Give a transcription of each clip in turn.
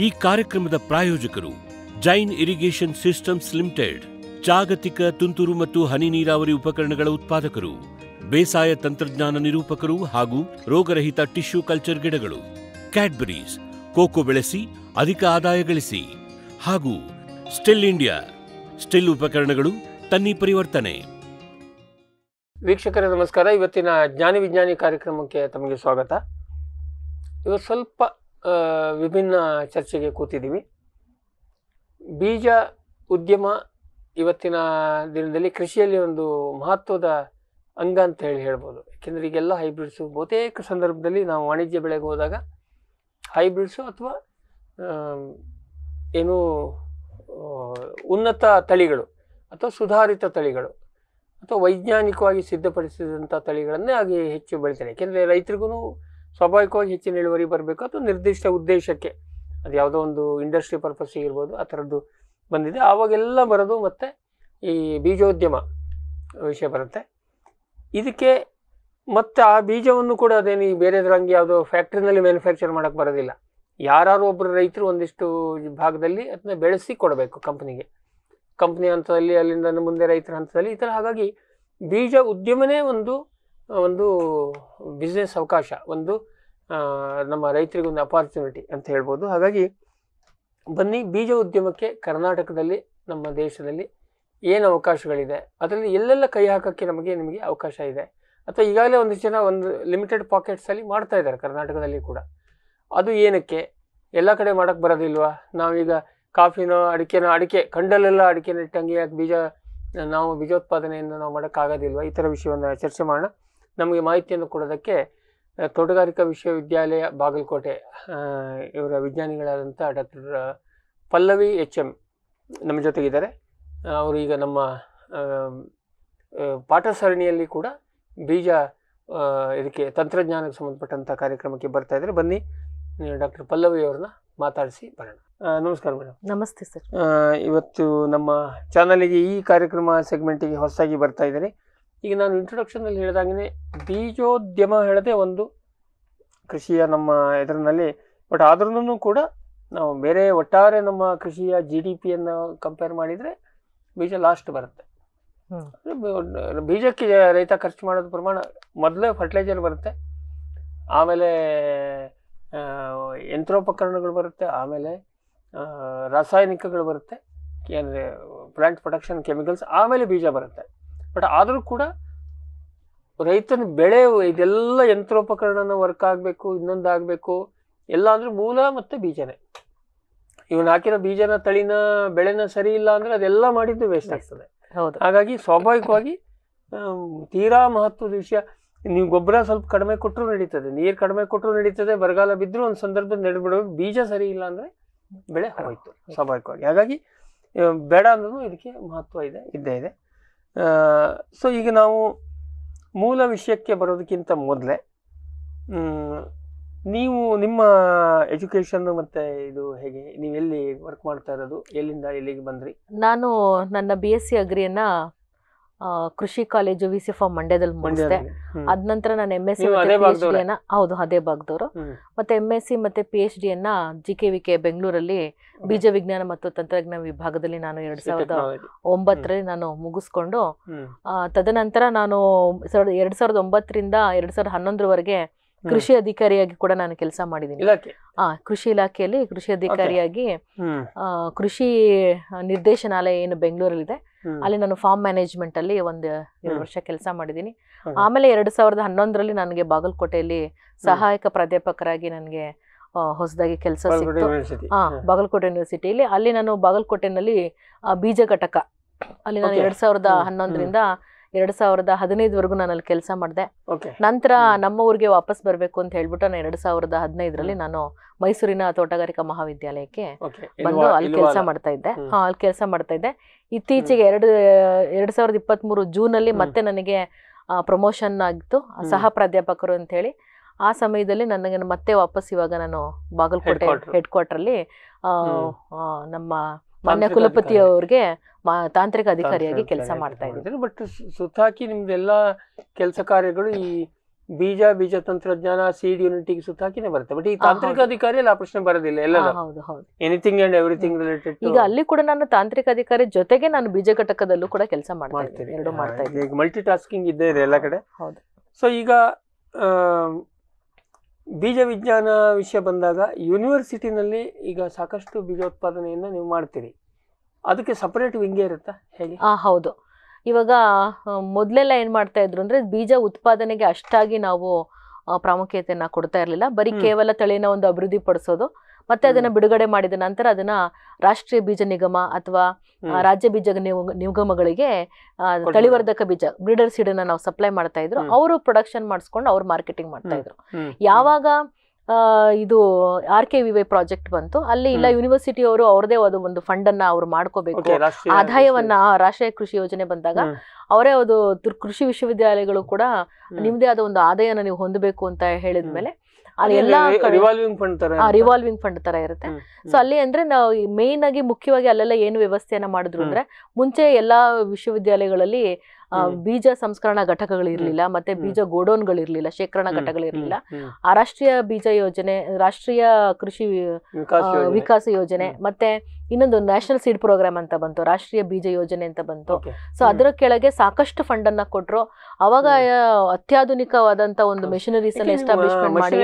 ಈ ಕಾರ್ಯಕ್ರಮದ ಪ್ರಾಯೋಜಕರು ಜೈನ್ ಇರಿಗೇಷನ್ ಸಿಸ್ಟಮ್ಸ್ ಲಿಮಿಟೆಡ್, ಜಾಗತಿಕ ತುಂತುರು ಮತ್ತು ಹನಿ ನೀರಾವರಿ ಉಪಕರಣಗಳ ಉತ್ಪಾದಕರು, ಬೇಸಾಯ ತಂತ್ರಜ್ಞಾನ ನಿರೂಪಕರು ಹಾಗೂ ರೋಗರಹಿತ ಟಿಶ್ಯೂ ಕಲ್ಚರ್ ಗಿಡಗಳು, ಕ್ಯಾಡ್ಬರೀಸ್, ಕೋಕೋ ಬೆಳೆಸಿ ಅಧಿಕ ಆದಾಯ ಗಳಿಸಿ, ಹಾಗೂ ಸ್ಟಿಲ್ ಇಂಡಿಯಾ, ಸ್ಟಿಲ್ ಉಪಕರಣಗಳು ತನ್ನಿ ಪರಿವರ್ತನೆ. ವೀಕ್ಷಕರೇ ನಮಸ್ಕಾರ. ಇವತ್ತಿನ ಜ್ಞಾನಿ ವಿಜ್ಞಾನಿ ಕಾರ್ಯಕ್ರಮಕ್ಕೆ ತಮಗೆ ಸ್ವಾಗತ. ಇವತ್ತು ಸ್ವಲ್ಪ ವಿಭಿನ್ನ ಚರ್ಚೆಗೆ ಕೂತಿದ್ದೀವಿ. ಬೀಜ ಉದ್ಯಮ ಇವತ್ತಿನ ದಿನದಲ್ಲಿ ಕೃಷಿಯಲ್ಲಿ ಒಂದು ಮಹತ್ವದ ಅಂಗ ಅಂತ ಹೇಳ್ಬೋದು. ಯಾಕೆಂದರೆ ಈಗೆಲ್ಲ ಹೈಬ್ರಿಡ್ಸು, ಬಹುತೇಕ ಸಂದರ್ಭದಲ್ಲಿ ನಾವು ವಾಣಿಜ್ಯ ಬೆಳೆಗೆ ಹೋದಾಗ ಹೈಬ್ರಿಡ್ಸು ಅಥವಾ ಏನು ಉನ್ನತ ತಳಿಗಳು ಅಥವಾ ಸುಧಾರಿತ ತಳಿಗಳು ಅಥವಾ ವೈಜ್ಞಾನಿಕವಾಗಿ ಸಿದ್ಧಪಡಿಸಿದಂಥ ತಳಿಗಳನ್ನೇ ಆಗಿ ಹೆಚ್ಚು ಬೆಳಿತಾರೆ. ಯಾಕೆಂದರೆ ರೈತರಿಗೂ ಸ್ವಾಭಾವಿಕವಾಗಿ ಹೆಚ್ಚಿನ ಇಳುವರಿ ಬರಬೇಕು ಅಥವಾ ನಿರ್ದಿಷ್ಟ ಉದ್ದೇಶಕ್ಕೆ, ಅದು ಯಾವುದೋ ಒಂದು ಇಂಡಸ್ಟ್ರಿ ಪರ್ಪಸ್ಸಿಗೆ ಇರ್ಬೋದು, ಆ ಥರದ್ದು ಬಂದಿದೆ. ಆವಾಗೆಲ್ಲ ಬರೋದು ಮತ್ತು ಈ ಬೀಜೋದ್ಯಮ ವಿಷಯ ಬರುತ್ತೆ. ಇದಕ್ಕೆ ಮತ್ತು ಆ ಬೀಜವನ್ನು ಕೂಡ ಅದೇನು ಬೇರೆದ್ರಂಗೆ ಯಾವುದೋ ಫ್ಯಾಕ್ಟ್ರಿನಲ್ಲಿ ಮ್ಯಾನುಫ್ಯಾಕ್ಚರ್ ಮಾಡೋಕ್ಕೆ ಬರೋದಿಲ್ಲ. ಯಾರು ಒಬ್ಬರು ರೈತರು ಒಂದಿಷ್ಟು ಭಾಗದಲ್ಲಿ ಅದನ್ನ ಬೆಳೆಸಿ ಕೊಡಬೇಕು ಕಂಪ್ನಿ ಹಂತದಲ್ಲಿ, ಅಲ್ಲಿಂದ ಮುಂದೆ ರೈತರ ಹಂತದಲ್ಲಿ ಈ ಥರ. ಹಾಗಾಗಿ ಬೀಜ ಉದ್ಯಮನೇ ಒಂದು ಬಿಸ್ನೆಸ್ ಅವಕಾಶ, ಒಂದು ನಮ್ಮ ರೈತರಿಗೆ ಒಂದು ಅಪಾರ್ಚುನಿಟಿ ಅಂತ ಹೇಳ್ಬೋದು. ಹಾಗಾಗಿ ಬನ್ನಿ, ಬೀಜ ಉದ್ಯಮಕ್ಕೆ ಕರ್ನಾಟಕದಲ್ಲಿ, ನಮ್ಮ ದೇಶದಲ್ಲಿ ಏನು ಅವಕಾಶಗಳಿದೆ, ಅದರಲ್ಲಿ ಎಲ್ಲೆಲ್ಲ ಕೈ ಹಾಕೋಕ್ಕೆ ನಿಮಗೆ ಅವಕಾಶ ಇದೆ, ಅಥವಾ ಈಗಾಗಲೇ ಒಂದಿಷ್ಟು ಜನ ಒಂದು ಲಿಮಿಟೆಡ್ ಪಾಕೆಟ್ಸಲ್ಲಿ ಮಾಡ್ತಾ ಇದ್ದಾರೆ ಕರ್ನಾಟಕದಲ್ಲಿ ಕೂಡ. ಅದು ಏನಕ್ಕೆ, ಎಲ್ಲ ಕಡೆ ಮಾಡೋಕ್ಕೆ ಬರೋದಿಲ್ವಾ? ನಾವೀಗ ಕಾಫಿನೋ ಅಡಿಕೆ ಕಂಡಲ್ಲೆಲ್ಲ ಅಡಿಕೆ ನೆಟ್ಟಂಗೆ ಯಾಕೆ ನಾವು ಬೀಜೋತ್ಪಾದನೆಯಿಂದ ನಾವು ಮಾಡೋಕ್ಕಾಗೋದಿಲ್ವ? ಈ ಥರ ವಿಷಯವನ್ನು ಚರ್ಚೆ ಮಾಡೋಣ. ನಮಗೆ ಮಾಹಿತಿಯನ್ನು ಕೊಡೋದಕ್ಕೆ ತೋಟಗಾರಿಕಾ ವಿಶ್ವವಿದ್ಯಾಲಯ ಬಾಗಲಕೋಟೆ ಇವರ ವಿಜ್ಞಾನಿಗಳಾದಂಥ ಡಾಕ್ಟರ್ ಪಲ್ಲವಿ HM ನಮ್ಮ ಜೊತೆಗಿದ್ದಾರೆ. ಅವರು ಈಗ ನಮ್ಮ ಪಾಠ ಸರಣಿಯಲ್ಲಿ ಕೂಡ ಬೀಜ ಇದಕ್ಕೆ ತಂತ್ರಜ್ಞಾನಕ್ಕೆ ಸಂಬಂಧಪಟ್ಟಂಥ ಕಾರ್ಯಕ್ರಮಕ್ಕೆ ಬರ್ತಾ ಇದ್ದಾರೆ. ಬನ್ನಿ, ಡಾಕ್ಟರ್ ಪಲ್ಲವಿ ಅವ್ರನ್ನ ಮಾತಾಡಿಸಿ ಬರೋಣ. ನಮಸ್ಕಾರ ಮೇಡಮ್. ನಮಸ್ತೆ ಸರ್. ಇವತ್ತು ನಮ್ಮ ಚಾನಲಿಗೆ ಈ ಕಾರ್ಯಕ್ರಮ ಸೆಗ್ಮೆಂಟಿಗೆ ಹೊಸದಾಗಿ ಬರ್ತಾ ಇದ್ದಾರೆ. ಈಗ ನಾನು ಇಂಟ್ರೊಡಕ್ಷನಲ್ಲಿ ಹೇಳಿದಾಗೇ ಬೀಜೋದ್ಯಮ ಹೇಳದೆ ಒಂದು ಕೃಷಿಯ ನಮ್ಮ ಇದರಲ್ಲಿ, ಬಟ್ ಆದ್ರೂ ಕೂಡ ನಾವು ಬೇರೆ ಒಟ್ಟಾರೆ ನಮ್ಮ ಕೃಷಿಯ GDPಯನ್ನು ಕಂಪೇರ್ ಮಾಡಿದರೆ ಬೀಜ ಲಾಸ್ಟ್ ಬರುತ್ತೆ. ಬೀಜಕ್ಕೆ ರೈತ ಖರ್ಚು ಮಾಡೋದು ಪ್ರಮಾಣ, ಮೊದಲೇ ಫರ್ಟಿಲೈಸರ್ ಬರುತ್ತೆ, ಆಮೇಲೆ ಯಂತ್ರೋಪಕರಣಗಳು ಬರುತ್ತೆ, ಆಮೇಲೆ ರಾಸಾಯನಿಕಗಳು ಬರುತ್ತೆ, ಅಂದರೆ ಪ್ಲಾಂಟ್ ಪ್ರೊಟೆಕ್ಷನ್ ಕೆಮಿಕಲ್ಸ್, ಆಮೇಲೆ ಬೀಜ ಬರುತ್ತೆ. ಬಟ್ ಆದರೂ ಕೂಡ ರೈತನ ಬೆಳೆ ಇದೆಲ್ಲ ಯಂತ್ರೋಪಕರಣನ ವರ್ಕ್ ಆಗಬೇಕು, ಇನ್ನೊಂದು ಆಗಬೇಕು, ಎಲ್ಲ ಅಂದರೆ ಮೂಲ ಮತ್ತು ಬೀಜನೇ. ಇವನು ಹಾಕಿರೋ ಬೀಜನ, ತಳಿನ, ಬೆಳೆನ ಸರಿ ಇಲ್ಲ ಅಂದರೆ ಅದೆಲ್ಲ ಮಾಡಿದ್ದು ವೇಸ್ಟ್ ಆಗ್ತದೆ. ಹಾಗಾಗಿ ಸ್ವಾಭಾವಿಕವಾಗಿ ತೀರಾ ಮಹತ್ವದ ವಿಷಯ. ನೀವು ಗೊಬ್ಬರ ಸ್ವಲ್ಪ ಕಡಿಮೆ ಕೊಟ್ಟರು ನಡೀತದೆ, ನೀರು ಕಡಿಮೆ ಕೊಟ್ಟರು ನಡೀತದೆ, ಬರಗಾಲ ಬಿದ್ದರೂ ಒಂದು ಸಂದರ್ಭದ ನೆಡ್ಬಿಡೋದು, ಬೀಜ ಸರಿ ಇಲ್ಲ ಅಂದರೆ ಬೆಳೆ ಹೋಯ್ತು ಸ್ವಾಭಾವಿಕವಾಗಿ. ಹಾಗಾಗಿ ಬೇಡ ಅಂದ್ರೂ ಇದಕ್ಕೆ ಮಹತ್ವ ಇದ್ದೇ ಇದೆ. ಸೊ ಈಗ ನಾವು ಮೂಲ ವಿಷಯಕ್ಕೆ ಬರೋದಕ್ಕಿಂತ ಮೊದಲೇ ನೀವು ನಿಮ್ಮ ಎಜುಕೇಶನ್ ಮತ್ತೆ ಇದು ಹೇಗೆ, ನೀವು ಎಲ್ಲಿ ವರ್ಕ್ ಮಾಡ್ತಾ ಇರೋದು, ಎಲ್ಲಿಂದ ಎಲ್ಲಿಗೆ ಬಂದ್ರಿ? ನಾನು ನನ್ನ BSc ಅಗ್ರಿಯನ್ನ ಕೃಷಿ ಕಾಲೇಜು VC ಫಾರ್ಮ್ ಮಂಡ್ಯದಲ್ಲಿ ಮುಗಿಸಿದೆ. ಅದ ನಂತರ ನಾನು MSc PhD ಹೌದು, ಅದೇ ಭಾಗದವರು. ಮತ್ತೆ MSc ಮತ್ತೆ PhD ಯನ್ನ GKVK ಬೆಂಗಳೂರಲ್ಲಿ ಬೀಜ ವಿಜ್ಞಾನ ಮತ್ತು ತಂತ್ರಜ್ಞಾನ ವಿಭಾಗದಲ್ಲಿ ನಾನು 2009ರಲ್ಲಿ ನಾನು ಮುಗಿಸ್ಕೊಂಡು, ತದನಂತರ ನಾನು 2009ರಿಂದ 2011ರವರೆಗೆ ಕೃಷಿ ಅಧಿಕಾರಿಯಾಗಿ ಕೂಡ ನಾನು ಕೆಲಸ ಮಾಡಿದ್ದೀನಿ. ಕೃಷಿ ಇಲಾಖೆಯಲ್ಲಿ ಕೃಷಿ ಅಧಿಕಾರಿಯಾಗಿ ಕೃಷಿ ನಿರ್ದೇಶನಾಲಯ ಏನು ಬೆಂಗಳೂರಲ್ಲಿದೆ, ಅಲ್ಲಿ ನಾನು ಫಾರ್ಮ್ ಮ್ಯಾನೇಜ್ಮೆಂಟ್ ಅಲ್ಲಿ 1-2 ವರ್ಷ ಕೆಲಸ ಮಾಡಿದ್ದೀನಿ. ಆಮೇಲೆ 2011ರಲ್ಲಿ ನನಗೆ ಬಾಗಲಕೋಟೆಯಲ್ಲಿ ಸಹಾಯಕ ಪ್ರಾಧ್ಯಾಪಕರಾಗಿ ನನಗೆ ಹೊಸದಾಗಿ ಕೆಲಸ ಸಿಕ್ತು. ಬಾಗಲಕೋಟೆ ಯೂನಿವರ್ಸಿಟಿಯಲ್ಲಿ. ಅಲ್ಲಿ ನಾನು ಬಾಗಲಕೋಟೆನಲ್ಲಿ ಬೀಜ ಘಟಕ ಅಲ್ಲಿ ನಾನು 2011ರಿಂದ 2015ವರೆಗೂ ನಾನು ಅಲ್ಲಿ ಕೆಲಸ ಮಾಡಿದೆ. ನಂತರ ನಮ್ಮ ಊರಿಗೆ ವಾಪಸ್ ಬರಬೇಕು ಅಂತ ಹೇಳ್ಬಿಟ್ಟು ನಾನು 2015ರಲ್ಲಿ ನಾನು ಮೈಸೂರಿನ ತೋಟಗಾರಿಕಾ ಮಹಾವಿದ್ಯಾಲಯಕ್ಕೆ ಬಂದು ಅಲ್ಲಿ ಕೆಲಸ ಮಾಡ್ತಾ ಇದ್ದೆ. ಇತ್ತೀಚೆಗೆ 2023 ಜೂನಲ್ಲಿ ಮತ್ತೆ ನನಗೆ ಪ್ರಮೋಷನ್ ಆಗಿತ್ತು, ಸಹ ಪ್ರಾಧ್ಯಾಪಕರು ಅಂತ ಹೇಳಿ. ಆ ಸಮಯದಲ್ಲಿ ನನಗೆ ಮತ್ತೆ ವಾಪಸ್ ಇವಾಗ ನಾನು ಬಾಗಲಕೋಟೆ ಹೆಡ್ ಕ್ವಾರ್ಟರ್ ಅಲ್ಲಿ ನಮ್ಮ ಮಾನ್ಯ ಕುಲಪತಿ ಅವ್ರಿಗೆ ತಾಂತ್ರಿಕ ಅಧಿಕಾರಿಯಾಗಿ ಕೆಲಸ ಮಾಡ್ತಾ ಇದ್ದೀನಿ. ಬಟ್ ಸುತ್ತಾಕಿ ನಿಮ್ದೆಲ್ಲ ಕೆಲಸ ಕಾರ್ಯಗಳು ಈ ಬೀಜ ತಂತ್ರಜ್ಞಾನ ಸೀಡ್ ಯೂನಿಟಿಗೆ ಸುತ್ತ ಹಾಕಿನೇ ಬರುತ್ತೆ. ಬಟ್ ಈ ತಾಂತ್ರಿಕ ಅಧಿಕಾರಿಯಲ್ಲಿ ಆ ಪ್ರಶ್ನೆ ಬರೋದಿಲ್ಲ. ಎಲ್ಲ ಎನಿಥಿಂಗ್ ಅಂಡ್ ಎವ್ರಿಥಿಂಗ್ ರಿಲೇಟೆಡ್. ಈಗ ಅಲ್ಲಿ ಕೂಡ ನಾನು ತಾಂತ್ರಿಕ ಅಧಿಕಾರಿ ಜೊತೆಗೆ ನಾನು ಬೀಜ ಘಟಕದಲ್ಲೂ ಕೂಡ ಕೆಲಸ ಮಾಡ್ತೀನಿ. ಈಗ ಮಲ್ಟಿ ಟಾಸ್ಕಿಂಗ್ ಇದ್ದೇ ಇದೆ ಎಲ್ಲ ಕಡೆ. ಹೌದು. ಸೊ ಈಗ ಬೀಜ ವಿಜ್ಞಾನ ವಿಷಯ ಬಂದಾಗ ಯೂನಿವರ್ಸಿಟಿನಲ್ಲಿ ಈಗ ಸಾಕಷ್ಟು ಬೀಜೋತ್ಪಾದನೆಯನ್ನು ನೀವು ಮಾಡ್ತೀರಿ. ಅದಕ್ಕೆ ಸಪರೇಟ್ ವಿಂಗೇ ಇರುತ್ತಾ ಹೇಗೆ? ಹೌದು. ಇವಾಗ ಮೊದಲೆಲ್ಲ ಏನ್ ಮಾಡ್ತಾ ಇದ್ರು ಅಂದ್ರೆ ಬೀಜ ಉತ್ಪಾದನೆಗೆ ಅಷ್ಟಾಗಿ ನಾವು ಪ್ರಾಮುಖ್ಯತೆಯನ್ನ ಕೊಡ್ತಾ ಇರ್ಲಿಲ್ಲ. ಬರೀ ಕೇವಲ ತಳಿನ ಒಂದು ಅಭಿವೃದ್ಧಿ ಪಡಿಸೋದು, ಮತ್ತೆ ಅದನ್ನ ಬಿಡುಗಡೆ ಮಾಡಿದ ನಂತರ ಅದನ್ನ ರಾಷ್ಟ್ರೀಯ ಬೀಜ ನಿಗಮ ಅಥವಾ ರಾಜ್ಯ ಬೀಜ ನಿಗಮಗಳಿಗೆ ತಳಿವರ್ಧಕ ಬೀಜ ಬ್ರೀಡರ್ ಸೀಡ್ ಅನ್ನ ನಾವು ಸಪ್ಲೈ ಮಾಡ್ತಾ ಇದ್ರು. ಅವರು ಪ್ರೊಡಕ್ಷನ್ ಮಾಡಿಸ್ಕೊಂಡು ಅವ್ರು ಮಾರ್ಕೆಟಿಂಗ್ ಮಾಡ್ತಾ ಇದ್ರು. ಯಾವಾಗ ಇದು RKVY ಪ್ರಾಜೆಕ್ಟ್ ಬಂತು, ಅಲ್ಲಿ ಇಲ್ಲ ಯೂನಿವರ್ಸಿಟಿ ಅವರು ಅವ್ರದೇ ಒಂದು ಫಂಡ್ ಅನ್ನ ಅವ್ರು ಮಾಡ್ಕೋಬೇಕು, ಆದಾಯವನ್ನ ರಾಷ್ಟ್ರೀಯ ಕೃಷಿ ಯೋಜನೆ ಬಂದಾಗ ಅವರೇ ಅದು ಕೃಷಿ ವಿಶ್ವವಿದ್ಯಾಲಯಗಳು ಕೂಡ ನಿಮ್ದೇ ಆದ ಒಂದು ಆದಾಯನ ನೀವು ಹೊಂದಬೇಕು ಅಂತ ಹೇಳಿದ್ಮೇಲೆ ಅಲ್ಲಿ ಎಲ್ಲಾ ರಿವಾಲ್ವಿಂಗ್ ಫಂಡ್ ತರ ಇರುತ್ತೆ. ಸೊ ಅಲ್ಲಿ ಅಂದ್ರೆ ನಾವು ಮೇನ್ ಆಗಿ ಮುಖ್ಯವಾಗಿ ಅಲ್ಲೆಲ್ಲ ಏನು ವ್ಯವಸ್ಥೆಯನ್ನ ಮಾಡಿದ್ರು ಅಂದ್ರೆ, ಮುಂಚೆ ಎಲ್ಲಾ ವಿಶ್ವವಿದ್ಯಾಲಯಗಳಲ್ಲಿ ಬೀಜ ಸಂಸ್ಕರಣಾ ಘಟಕಗಳು ಇರ್ಲಿಲ್ಲ, ಮತ್ತೆ ಬೀಜ ಗೋಡೌನ್ಗಳಿರ್ಲಿಲ್ಲ, ಶೇಖರಣಾ ಘಟಕಗಳಿರ್ಲಿಲ್ಲ. ಆ ರಾಷ್ಟ್ರೀಯ ಬೀಜ ಯೋಜನೆ, ರಾಷ್ಟ್ರೀಯ ಕೃಷಿ ವಿಕಾಸ ಯೋಜನೆ, ಮತ್ತೆ ಇನ್ನೊಂದು ನ್ಯಾಷನಲ್ ಸೀಡ್ ಪ್ರೋಗ್ರಾಮ್ ಅಂತ ಬಂತು, ರಾಷ್ಟ್ರೀಯ ಬೀಜ ಯೋಜನೆ ಅಂತ ಬಂತು. ಸೊ ಅದರ ಕೆಳಗೆ ಸಾಕಷ್ಟು ಫಂಡ್ ಅನ್ನ ಕೊಟ್ರು. ಅವಾಗ ಅತ್ಯಾಧುನಿಕವಾದಂತ ಒಂದು ಮೆಷಿನರೀಸ್ ಅನ್ನ ಎಸ್ಟಾಬ್ಲಿಷ್ಮೆಂಟ್ ಮಾಡಿ,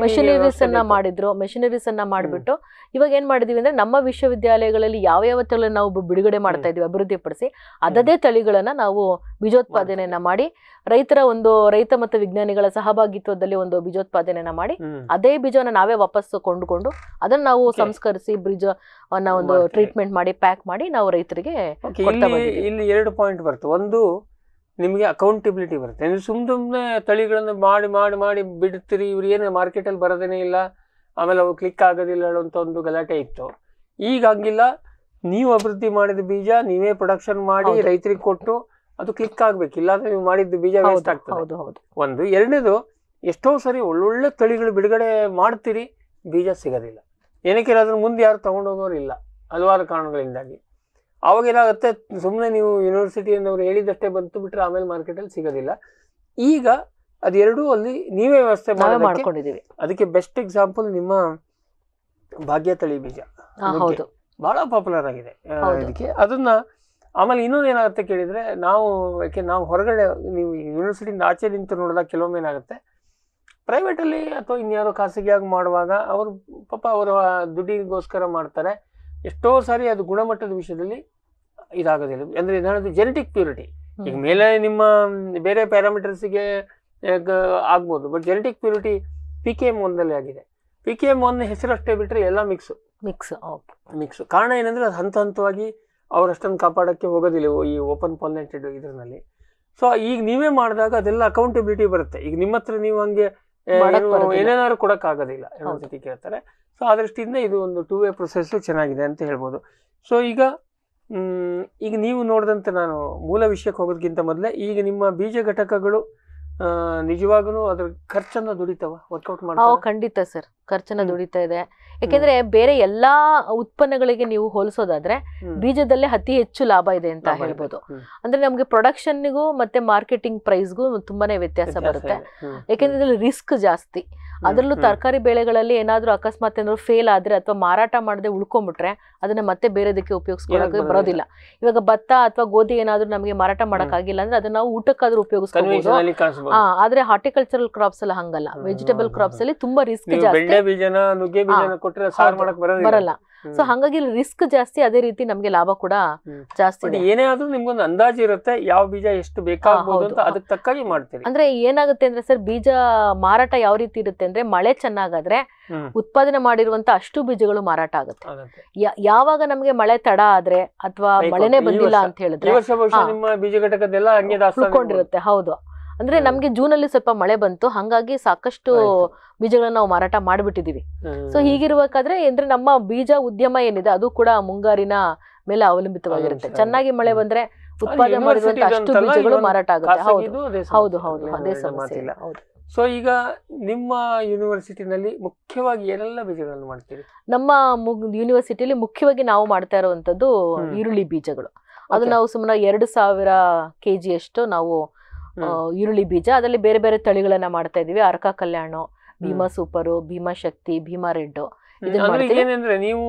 ಮೆಷಿನರೀಸ್ ಅನ್ನ ಮಾಡಿದ್ರು. ಮೆಷಿನರೀಸ್ ಅನ್ನ ಮಾಡ್ಬಿಟ್ಟು ಇವಾಗ ಏನ್ ಮಾಡಿದೀವಿ ಅಂದ್ರೆ, ನಮ್ಮ ವಿಶ್ವವಿದ್ಯಾಲಯಗಳಲ್ಲಿ ಯಾವ ತಳಿ ನಾವು ಬಿಡುಗಡೆ ಮಾಡ್ತಾ ಇದೀವಿ ಅಭಿವೃದ್ಧಿ ಪಡಿಸಿ, ಅದದೇ ತಳಿಗಳನ್ನ ನಾವು ಬೀಜೋತ್ಪಾದನೆಯನ್ನ ಮಾಡಿ ರೈತ ಮತ್ತು ವಿಜ್ಞಾನಿಗಳ ಸಹಭಾಗಿತ್ವದಲ್ಲಿ ಒಂದು ಬೀಜೋತ್ಪಾದನೆಯನ್ನ ಮಾಡಿ, ಅದೇ ಬೀಜವನ್ನ ನಾವೇ ವಾಪಸ್ಸು ಕೊಂಡುಕೊಂಡು ಅದನ್ನ ನಾವು ಸಂಸ್ಕರಿಸಿ ಬೀಜವನ್ನ ಒಂದು ಟ್ರೀಟ್ಮೆಂಟ್ ಮಾಡಿ ಪ್ಯಾಕ್ ಮಾಡಿ ನಾವು ರೈತರಿಗೆ ಕೊಡ್ತಾ ಬಂದಿದ್ದೀವಿ. ಇಲ್ಲಿ 2 ಪಾಯಿಂಟ್ ಬರುತ್ತೆ. ಒಂದು, ನಿಮಗೆ ಅಕೌಂಟಬಿಲಿಟಿ ಬರುತ್ತೆ. ನೀವು ಸುಮ್ಮನೆ ತಳಿಗಳನ್ನು ಮಾಡಿ ಮಾಡಿ ಮಾಡಿ ಬಿಡ್ತೀರಿ, ಇವ್ರು ಏನು ಮಾರ್ಕೆಟಲ್ಲಿ ಬರೋದೇನೇ ಇಲ್ಲ, ಆಮೇಲೆ ಅವು ಕ್ಲಿಕ್ ಆಗೋದಿಲ್ಲ ಅಂತ ಒಂದು ಗಲಾಟೆ ಇತ್ತು. ಈಗ ಹಂಗಿಲ್ಲ, ನೀವು ಅಭಿವೃದ್ಧಿ ಮಾಡಿದ ಬೀಜ ನೀವೇ ಪ್ರೊಡಕ್ಷನ್ ಮಾಡಿ ರೈತರಿಗೆ ಕೊಟ್ಟು ಅದು ಕ್ಲಿಕ್ ಆಗ್ಬೇಕು, ಇಲ್ಲಾಂದ್ರೆ ನೀವು ಮಾಡಿದ್ದು ಬೀಜ ವೇಸ್ಟ್ ಆಗ್ತದೆ. ಒಂದು. ಎರಡನೇದು, ಎಷ್ಟೋ ಸರಿ ಒಳ್ಳೊಳ್ಳೆ ತಳಿಗಳು ಬಿಡುಗಡೆ ಮಾಡ್ತೀರಿ, ಬೀಜ ಸಿಗೋದಿಲ್ಲ. ಏನಕ್ಕೆ ಅದ್ರ ಮುಂದೆ ಯಾರು ತಗೊಂಡೋಗೋರು ಇಲ್ಲ, ಹಲವಾರು ಕಾರಣಗಳಿಂದಾಗಿ. ಅವಾಗ ಏನಾಗುತ್ತೆ, ಸುಮ್ಮನೆ ನೀವು ಯೂನಿವರ್ಸಿಟಿಯನ್ನವ್ರು ಹೇಳಿದಷ್ಟೇ ಬಂತು ಬಿಟ್ರೆ ಆಮೇಲೆ ಮಾರ್ಕೆಟಲ್ಲಿ ಸಿಗೋದಿಲ್ಲ. ಈಗ ಅದೆರಡೂ ಅಲ್ಲಿ ನೀವೇ ವ್ಯವಸ್ಥೆ ಮಾಡ್ಕೊಂಡಿದ್ದೀವಿ. ಅದಕ್ಕೆ ಬೆಸ್ಟ್ ಎಕ್ಸಾಂಪಲ್ ನಿಮ್ಮ ಭಾಗ್ಯ ತಳಿ ಬೀಜ ಬಹಳ ಪಾಪ್ಯುಲರ್ ಆಗಿದೆ ಇದಕ್ಕೆ. ಅದನ್ನ ಆಮೇಲೆ ಇನ್ನೊಂದು ಏನಾಗುತ್ತೆ ಕೇಳಿದ್ರೆ, ನಾವು ಹೊರಗಡೆ, ನೀವು ಯೂನಿವರ್ಸಿಟಿಯಿಂದ ಆಚೆ ನಿಂತು ನೋಡಿದಾಗ ಕೆಲವೊಮ್ಮೆ ಏನಾಗುತ್ತೆ, ಪ್ರೈವೇಟಲ್ಲಿ ಅಥವಾ ಇನ್ಯಾರೋ ಖಾಸಗಿಯಾಗಿ ಮಾಡುವಾಗ ಅವರು ಪಾಪ ಅವರ ದುಡ್ಡಿಗೋಸ್ಕರ ಮಾಡ್ತಾರೆ. ಎಷ್ಟೋ ಸಾರಿ ಅದು ಗುಣಮಟ್ಟದ ವಿಷಯದಲ್ಲಿ ಇದಾಗೋದಿಲ್ಲ. ಅಂದರೆ ಏನಾದ್ರು ಜೆನೆಟಿಕ್ ಪ್ಯೂರಿಟಿ, ಈಗ ಮೇಲೆ ನಿಮ್ಮ ಬೇರೆ ಪ್ಯಾರಾಮೀಟರ್ಸಿಗೆ ಆಗ್ಬೋದು, ಬಟ್ ಜೆನೆಟಿಕ್ ಪ್ಯೂರಿಟಿ PKM 1 ಆಗಿದೆ. PKM 1 ಹೆಸರಷ್ಟೇ ಬಿಟ್ಟರೆ ಎಲ್ಲ ಮಿಕ್ಸ್. ಕಾರಣ ಏನಂದ್ರೆ ಅದು ಹಂತವಾಗಿ ಅವರಷ್ಟೊಂದು ಕಾಪಾಡೋಕ್ಕೆ ಹೋಗೋದಿಲ್ಲ ಈ ಓಪನ್ ಪಾಲಿನೇಟೆಡ್ ಇದರಲ್ಲಿ. ಸೊ ಈಗ ನೀವೇ ಮಾಡಿದಾಗ ಅದೆಲ್ಲ ಅಕೌಂಟಬಿಲಿಟಿ ಬರುತ್ತೆ. ಈಗ ನಿಮ್ಮ ಹತ್ರ ನೀವು ಹಂಗೆ ಏನೇನಾದ್ರು ಕೊಡೋಕ್ಕಾಗೋದಿಲ್ಲ, ಯೂನಿವರ್ಸಿಟಿ ಕೇಳ್ತಾರೆ. ಸೊ ಆ ದೃಷ್ಟಿಯಿಂದ ಇದು ಒಂದು 2-way ಪ್ರೊಸೆಸ್ಸು ಚೆನ್ನಾಗಿದೆ ಅಂತ ಹೇಳ್ಬೋದು. ಸೊ ಈಗ ನೀವು ನೋಡಿದಂತೆ, ನಾನು ಮೂಲ ವಿಷಯಕ್ಕೆ ಹೋಗೋದಕ್ಕಿಂತ ಮೊದಲೇ, ಈಗ ನಿಮ್ಮ ಬೀಜ ಘಟಕಗಳು ನಿಜವಾಗೂ ಅದ್ರ ಖರ್ಚನ್ನ ದುಡಿತಾವ, ವರ್ಕೌಟ್ ಮಾಡ್ತಾವ? ಖಂಡಿತ ಸರ್, ಖರ್ಚನ್ನ ದುಡಿತಾ ಇದೆ. ಯಾಕೆಂದ್ರೆ ಬೇರೆ ಎಲ್ಲಾ ಉತ್ಪನ್ನಗಳಿಗೆ ನೀವು ಹೋಲಿಸೋದಾದ್ರೆ ಬೀಜದಲ್ಲೇ ಅತಿ ಹೆಚ್ಚು ಲಾಭ ಇದೆ ಅಂತ ಹೇಳ್ಬೋದು. ಅಂದ್ರೆ ನಮ್ಗೆ ಪ್ರೊಡಕ್ಷನ್ಗೂ ಮತ್ತೆ ಮಾರ್ಕೆಟಿಂಗ್ ಪ್ರೈಸ್ಗೂ ತುಂಬಾನೇ ವ್ಯತ್ಯಾಸ ಬರುತ್ತೆ. ಯಾಕೆಂದ್ರೆ ಇದ್ರಲ್ಲಿ ರಿಸ್ಕ್ ಜಾಸ್ತಿ. ಅದರಲ್ಲೂ ತರಕಾರಿ ಬೆಳೆಗಳಲ್ಲಿ ಏನಾದ್ರೂ ಅಕಸ್ಮಾತ್ ಏನಾದ್ರು ಫೇಲ್ ಆದ್ರೆ ಅಥವಾ ಮಾರಾಟ ಮಾಡದೆ ಉಳ್ಕೊಂಡ್ಬಿಟ್ರೆ ಅದನ್ನ ಮತ್ತೆ ಬೇರೆದಕ್ಕೆ ಉಪಯೋಗಿಸ್ಕೊಳ್ಳೋಕೆ ಬರೋದಿಲ್ಲ. ಇವಾಗ ಭತ್ತ ಅಥವಾ ಗೋಧಿ ಏನಾದ್ರೂ ನಮಗೆ ಮಾರಾಟ ಮಾಡಕ್ ಆಗಿಲ್ಲ ಅಂದ್ರೆ ಅದನ್ನ ನಾವು ಊಟಕ್ಕಾದ್ರೂ ಉಪಯೋಗಿಸ್ಕೋಬಹುದು. ಆದ್ರೆ ಹಾರ್ಟಿಕಲ್ಚರಲ್ ಕ್ರಾಪ್ಸ್ ಎಲ್ಲ ಹಂಗಲ್ಲ. ವೆಜಿಟೇಬಲ್ ಕ್ರಾಪ್ಸ್ ಅಲ್ಲಿ ತುಂಬಾ ರಿಸ್ಕ್ ಜಾಸ್ತಿ ಬರಲ್ಲ. ಸೊ ಹಂಗಾಗಿ ರಿಸ್ಕ್ ಜಾಸ್ತಿ, ಅದೇ ರೀತಿ ನಮ್ಗೆ ಲಾಭ ಕೂಡ ಜಾಸ್ತಿ. ಏನೇ ಆದ್ರೂ ನಿಮ್ಗೊಂದು ಅಂದಾಜು ಇರುತ್ತೆ ಯಾವ ಬೀಜ ಎಷ್ಟು ಬೇಕಾಗಬಹುದು ಅಂತ, ಅದಕ್ಕೆ ತಕ್ಕಾಗಿ ಮಾಡ್ತೀರಿ. ಅಂದ್ರೆ ಏನಾಗುತ್ತೆ ಅಂದ್ರೆ ಸರ್, ಬೀಜ ಮಾರಾಟ ಯಾವ ರೀತಿ ಇರುತ್ತೆ ಅಂದ್ರೆ, ಮಳೆ ಚೆನ್ನಾಗಾದ್ರೆ ಉತ್ಪಾದನೆ ಮಾಡಿರುವಂತ ಅಷ್ಟು ಬೀಜಗಳು ಮಾರಾಟ ಆಗುತ್ತೆ. ಯಾವಾಗ ನಮ್ಗೆ ಮಳೆ ತಡ ಆದ್ರೆ ಅಥವಾ ಮಳೆನೇ ಬಂದಿಲ್ಲ ಅಂತ ಹೇಳಿದ್ರೆ ಉಳ್ಕೊಂಡಿರುತ್ತೆ. ಹೌದು. ಅಂದ್ರೆ ನಮ್ಗೆ ಜೂನ್ ಅಲ್ಲಿ ಸ್ವಲ್ಪ ಮಳೆ ಬಂತು, ಹಂಗಾಗಿ ಸಾಕಷ್ಟು ಬೀಜಗಳನ್ನ ನಾವು ಮಾರಾಟ ಮಾಡ್ಬಿಟ್ಟಿದೀವಿ. ಸೊ ಹೀಗಿರ್ಬೇಕಾದ್ರೆ ಅಂದ್ರೆ ನಮ್ಮ ಬೀಜ ಉದ್ಯಮ ಏನಿದೆ ಅದು ಕೂಡ ಮುಂಗಾರಿನ ಮೇಲೆ ಅವಲಂಬಿತವಾಗಿರುತ್ತೆ. ಚೆನ್ನಾಗಿ ಮಳೆ ಬಂದ್ರೆ ಉತ್ಪಾದನೆ ಮಾಡಿರುವಂತ ಅಷ್ಟು ಬೀಜಗಳು ಮಾರಾಟ ಆಗುತ್ತೆ. ಹೌದು, ಅದೇ ಸಮಸ್ಯೆ. ಸೊ ಈಗ ನಿಮ್ಮ ಯೂನಿವರ್ಸಿಟಿನಲ್ಲಿ ಮುಖ್ಯವಾಗಿ ಏನೆಲ್ಲ ಬೀಜಗಳನ್ನು ಮಾಡ್ತೀರಿ? ನಮ್ಮ ಯೂನಿವರ್ಸಿಟಿಯಲ್ಲಿ ಮುಖ್ಯವಾಗಿ ನಾವು ಮಾಡ್ತಾ ಇರುವಂತದ್ದು ಈರುಳ್ಳಿ ಬೀಜಗಳು. ಅದು ನಾವು ಸುಮಾರು 2000 kg ಅಷ್ಟು ನಾವು ಈರುಳ್ಳಿ ಬೀಜ, ಅದರಲ್ಲಿ ಬೇರೆ ಬೇರೆ ತಳಿಗಳನ್ನ ಮಾಡ್ತಾ ಇದೀವಿ. ಅರ್ಕ ಕಲ್ಯಾಣ, ಭೀಮಾ ಸೂಪರು, ಭೀಮಾ ಶಕ್ತಿ, ಭೀಮಾ ರೆಡ್. ಏನಂದ್ರೆ ನೀವು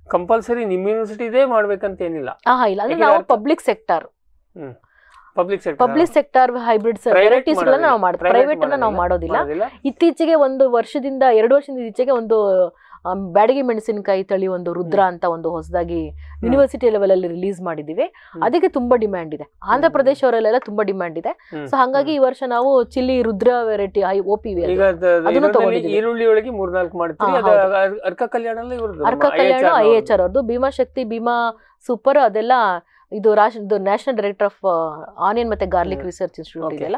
ಕಂಪಲ್ಸರಿ ನಿಮ್ಮ ಯೂನಿವರ್ಸಿಟಿ ಇದೇ ಮಾಡ್ಬೇಕಂತ ಏನಿಲ್ಲ. ಇಲ್ಲ, ಅಂದ್ರೆ ನಾವು ಪಬ್ಲಿಕ್ ಸೆಕ್ಟರ್ ಹೈಬ್ರಿಡ್ ವೆರೈಟೀಸ್ ಗಳನ್ನ ನಾವು ಮಾಡ್ತೀವಿ. ಪ್ರೈವೇಟ್ ಅನ್ನ ನಾವು ಮಾಡೋದಿಲ್ಲ. ಇತ್ತೀಚೆಗೆ 1 ವರ್ಷದಿಂದ 2 ವರ್ಷದಿಂದ ಈಚೆಗೆ ಒಂದು ಬ್ಯಾಡಗಿ ಮೆಣಸಿನಕಾಯಿ ತಳಿ ಒಂದು ರುದ್ರ ಅಂತ ಒಂದು ಹೊಸದಾಗಿ ಯೂನಿವರ್ಸಿಟಿ ಲೆವೆಲ್ ಅಲ್ಲಿ ರಿಲೀಸ್ ಮಾಡಿದೀವಿ. ಅದಕ್ಕೆ ತುಂಬಾ ಡಿಮ್ಯಾಂಡ್ ಇದೆ. ಆಂಧ್ರ ಪ್ರದೇಶ ಅವರಲ್ಲೆಲ್ಲ ತುಂಬಾ ಡಿಮ್ಯಾಂಡ್ ಇದೆ. ಸೊ ಹಾಗಾಗಿ ಈ ವರ್ಷ ನಾವು ಚಿಲ್ಲಿ ರುದ್ರ ವೆರೈಟಿ OPV ಈರುಳ್ಳಿ ಒಳಗೆ 3-4 ಮಾಡ್ತೀವಿ. ಅರ್ಕ ಕಲ್ಯಾಣ IHR ಅವ್ರದ್ದು, ಭೀಮಾ ಶಕ್ತಿ, ಭೀಮಾ ಸೂಪರ್, ಅದೆಲ್ಲ ಇದು ನ್ಯಾಷನಲ್ ಡೈರೆಕ್ಟರ್ ಆಫ್ ಆನಿಯನ್ ಮತ್ತೆ ಗಾರ್ಲಿಕ್ ರಿಸರ್ಚ್ ಇನ್ಸ್ಟಿಟ್ಯೂಟ್ ಇದೆಲ್ಲ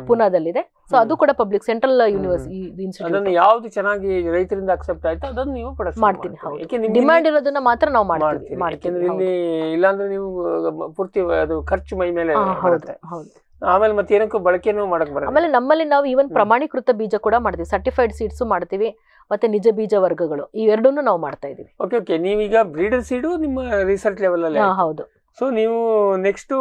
ಪುನಾದಲ್ಲಿದೆ. ಸೊ ಅದು ಕೂಡ ಪಬ್ಲಿಕ್ ಸೆಂಟ್ರಲ್ ಯೂನಿವರ್ಸಿಟಿ. ಯಾವ್ದು ಚೆನ್ನಾಗಿ ರೈತರಿಂದ ಅಕ್ಸೆಪ್ಟ್ ಆಯ್ತು ಅದನ್ನ ನೀವು ಮಾಡ್ತೀನಿ. ಡಿಮ್ಯಾಂಡ್ ಇರೋದನ್ನ ಮಾತ್ರ ನಾವು ಮಾಡ್ತೀವಿ. ಇಲ್ಲಿ ಇಲ್ಲಾಂದ್ರೆ ನೀವು ಪೂರ್ತಿ ಅದು ಖರ್ಚು ಮೈ ಮೇಲೆ ಆಮೇಲೆ ಮತ್ತೆ ಏನಕ್ಕೂ ಬಳಕೆನೂ ಮಾಡಕ್ ಬರಲ್ಲ. ಆಮೇಲೆ ನಮ್ಮಲ್ಲಿ ನಾವು ಈವನ್ ಪ್ರಮಾಣೀಕೃತ ಬೀಜ ಕೂಡ ಮಾಡ್ತೀವಿ. ಸರ್ಟಿಫೈಡ್ ಸೀಡ್ಸ್ ಮಾಡ್ತೀವಿ, ಮತ್ತೆ ನಿಜ ಬೀಜ ವರ್ಗಗಳು, ಇವೆರಡನ್ನೂ ನಾವು ಮಾಡ್ತಾ ಇದೀವಿ. ಓಕೆ, ನೀವೀಗ ಬ್ರೀಡರ್ ಸೀಡು ನಿಮ್ಮ ರಿಸರ್ಚ್ ಲೆವೆಲ್ ಅಲ್ಲಿ. ಹೌದು. ಸೊ ನೀವು ನೆಕ್ಸ್ಟ್